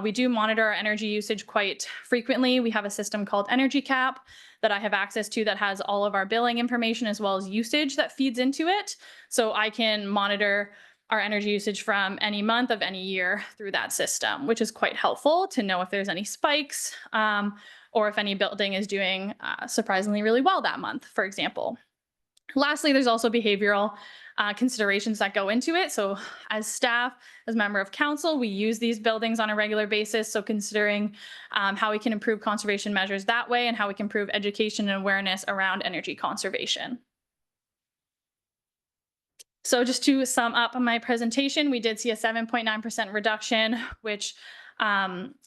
We do monitor our energy usage quite frequently. We have a system called Energy Cap that I have access to that has all of our billing information as well as usage that feeds into it. So I can monitor our energy usage from any month of any year through that system, which is quite helpful to know if there's any spikes or if any building is doing surprisingly really well that month, for example. Lastly, there's also behavioral considerations that go into it. So as staff, as member of council, we use these buildings on a regular basis. So considering how we can improve conservation measures that way and how we can improve education and awareness around energy conservation. So just to sum up my presentation, we did see a 7.9% reduction, which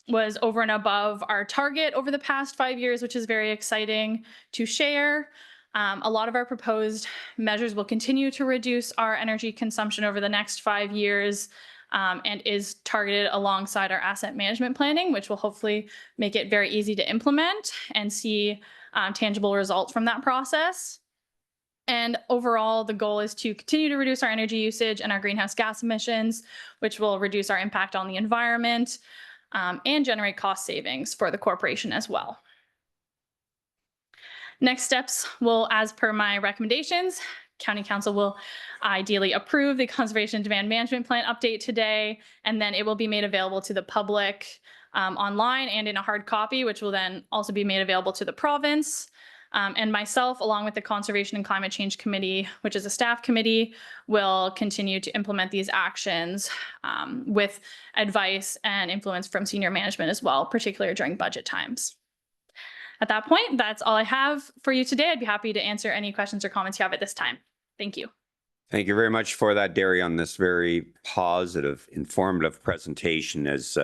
was over and above our target over the past 5 years, which is very exciting to share. A lot of our proposed measures will continue to reduce our energy consumption over the next 5 years and is targeted alongside our asset management planning, which will hopefully make it very easy to implement and see tangible results from that process. And overall, the goal is to continue to reduce our energy usage and our greenhouse gas emissions, which will reduce our impact on the environment and generate cost savings for the corporation as well. Next steps will, as per my recommendations, County Council will ideally approve the Conservation Demand Management Plan update today, and then it will be made available to the public online and in a hard copy, which will then also be made available to the province. And myself, along with the Conservation and Climate Change Committee, which is a staff committee, will continue to implement these actions with advice and influence from senior management as well, particularly during budget times. At that point, that's all I have for you today. I'd be happy to answer any questions or comments you have at this time. Thank you. Thank you very much for that, Derry, on this very positive, informative presentation as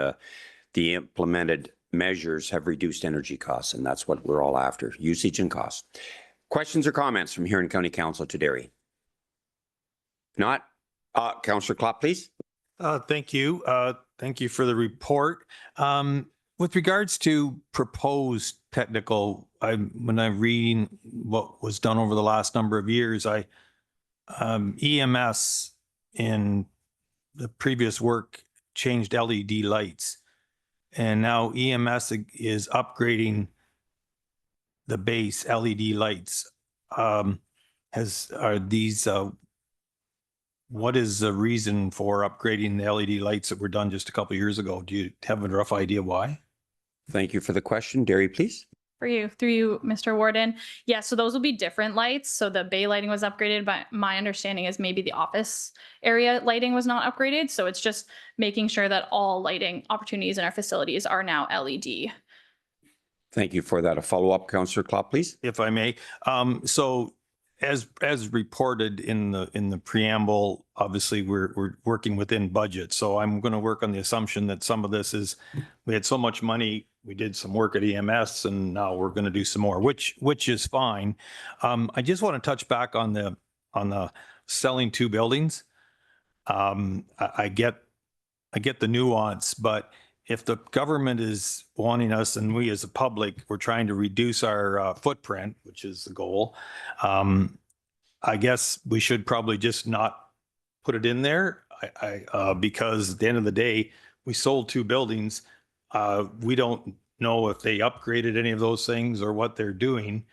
the implemented measures have reduced energy costs, and that's what we're all after, usage and cost. Questions or comments from Huron County Council to Derry? If not, Councillor Klopp, please. Thank you. Thank you for the report. With regards to proposed technical, when I'm reading what was done over the last number of years, EMS in the previous work changed LED lights. And now EMS is upgrading the base LED lights. What is the reason for upgrading the LED lights that were done just a couple of years ago? Do you have a rough idea why? Thank you for the question. Derry, please. For you, through you, Mr. Warden. Yeah, so those will be different lights. So the bay lighting was upgraded, but my understanding is maybe the office area lighting was not upgraded. So it's just making sure that all lighting opportunities in our facilities are now LED. Thank you for that. A follow-up, Councillor Klopp, please. If I may. So as reported in the preamble, obviously we're working within budget. So I'm going to work on the assumption that some of this is, we had so much money, we did some work at EMS, and now we're going to do some more, which is fine. I just want to touch back on the selling 2 buildings. I get the nuance, but if the government is wanting us and we as a public, we're trying to reduce our footprint, which is the goal, I guess we should probably just not put it in there. Because at the end of the day, we sold 2 buildings. We don't know if they upgraded any of those things or what they're doing.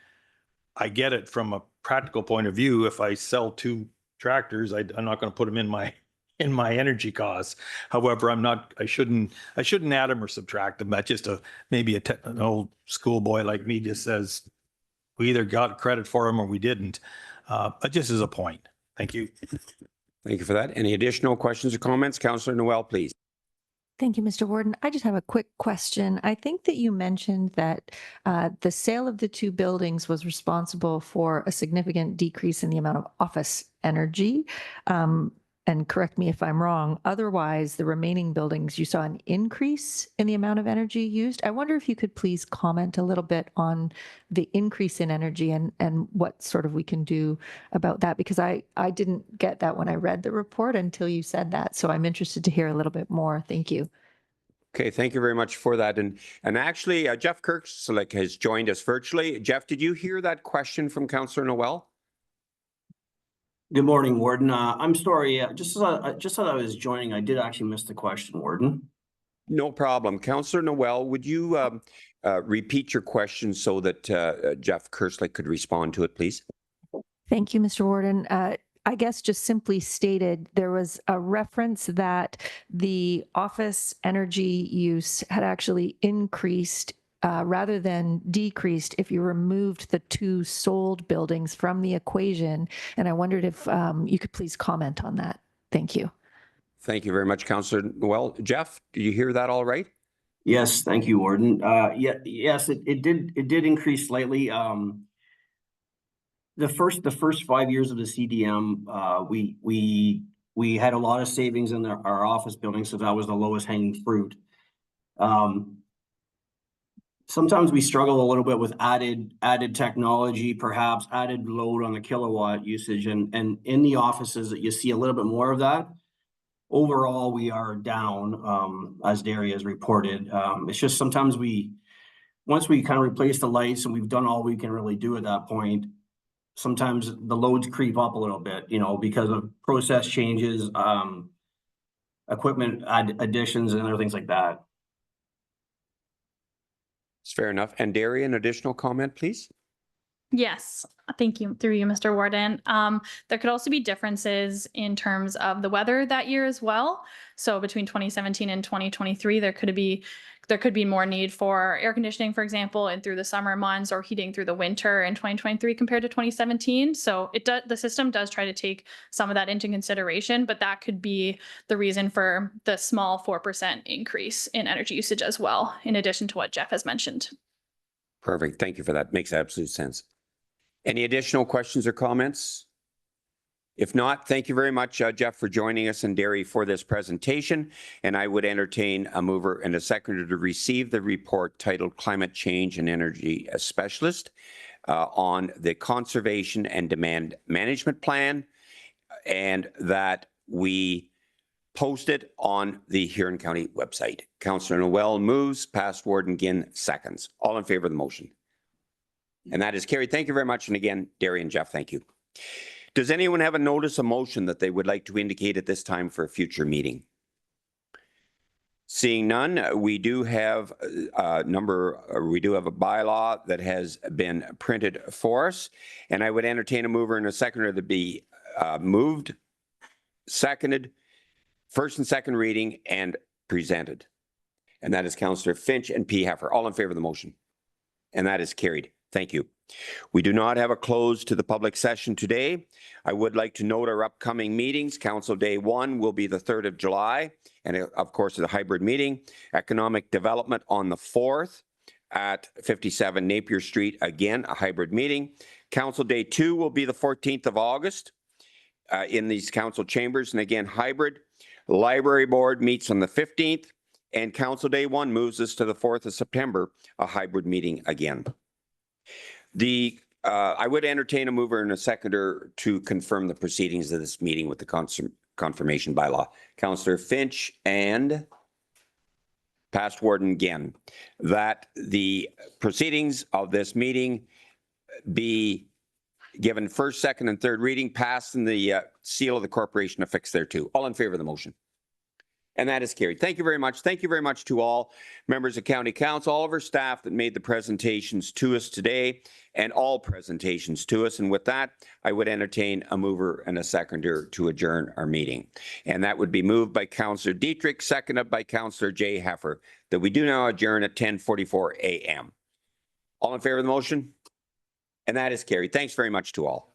I get it from a practical point of view. If I sell 2 tractors, I'm not going to put them in my energy costs. However, I shouldn't add them or subtract them. That's just maybe an old schoolboy like me just says we either got credit for them or we didn't. But just as a point. Thank you. Thank you for that. Any additional questions or comments? Councillor Noel, please. Thank you, Mr. Warden. I just have a quick question. I think that you mentioned that the sale of the 2 buildings was responsible for a significant decrease in the amount of office energy. And correct me if I'm wrong. Otherwise, the remaining buildings, you saw an increase in the amount of energy used. I wonder if you could please comment a little bit on the increase in energy and what sort of we can do about that, because I didn't get that when I read the report until you said that. So I'm interested to hear a little bit more. Thank you. Okay, thank you very much for that. And actually, Jeff Kirkslick has joined us virtually. Jeff, did you hear that question from Councillor Noel? Good morning, Warden. I'm sorry, just as I was joining, I did actually miss the question, Warden. No problem. Councillor Noel, would you repeat your question so that Jeff Kirkslick could respond to it, please? Thank you, Mr. Warden. I guess just simply stated, there was a reference that the office energy use had actually increased rather than decreased if you removed the 2 sold buildings from the equation. And I wondered if you could please comment on that. Thank you. Thank you very much, Councillor Noel. Jeff, do you hear that all right? Yes, thank you, Warden. Yes, it did increase slightly. The first 5 years of the CDM, we had a lot of savings in our office buildings, so that was the lowest hanging fruit. Sometimes we struggle a little bit with added technology, perhaps added load on the kilowatt usage, and in the offices that you see a little bit more of that. Overall, we are down, as Derry has reported. It's just sometimes once we kind of replace the lights and we've done all we can really do at that point, sometimes the loads creep up a little bit, because of process changes, equipment additions, and other things like that. It's fair enough. And Derry, an additional comment, please? Yes, thank you. Through you, Mr. Warden. There could also be differences in terms of the weather that year as well. So between 2017 and 2023, there could be more need for air conditioning, for example, and through the summer months, or heating through the winter in 2023 compared to 2017. So the system does try to take some of that into consideration, but that could be the reason for the small 4% increase in energy usage as well, in addition to what Jeff has mentioned. Perfect. Thank you for that. Makes absolute sense. Any additional questions or comments? If not, thank you very much, Jeff, for joining us and Derry for this presentation. And I would entertain a mover and a seconder to receive the report titled Climate Change and Energy Specialist on the Conservation and Demand Management Plan, and that we post it on the Huron County website. Councillor Noel moves, past Warden Ginn seconds. All in favor of the motion? And that is carried. Thank you very much. And again, Derry and Jeff, thank you. Does anyone have a notice of motion that they would like to indicate at this time for a future meeting? Seeing none, we do have a bylaw that has been printed for us, and I would entertain a mover and a seconder to be moved, seconded, first and second reading, and presented. And that is Councillor Finch and P. Heffer. All in favor of the motion? And that is carried. Thank you. We do not have a close to the public session today. I would like to note our upcoming meetings. Council Day 1 will be the 3rd of July, and of course, the hybrid meeting. Economic Development on the 4th at 57 Napier Street, again, a hybrid meeting. Council Day 2 will be the 14th of August in these council chambers, and again, hybrid. Library Board meets on the 15th, and Council Day 1 moves us to the 4th of September, a hybrid meeting again. I would entertain a mover and a seconder to confirm the proceedings of this meeting with the confirmation bylaw. Councillor Finch and past warden again, that the proceedings of this meeting be given first, second, and third reading, passed, and the seal of the corporation affixed thereto. All in favor of the motion? And that is carried. Thank you very much. Thank you very much to all members of County Council, all of our staff that made the presentations to us today, and all presentations to us. And with that, I would entertain a mover and a seconder to adjourn our meeting. And that would be moved by Councillor Goderich, seconded by Councillor Jay Heffer, that we do now adjourn at 10:44 a.m. All in favor of the motion? And that is carried. Thanks very much to all.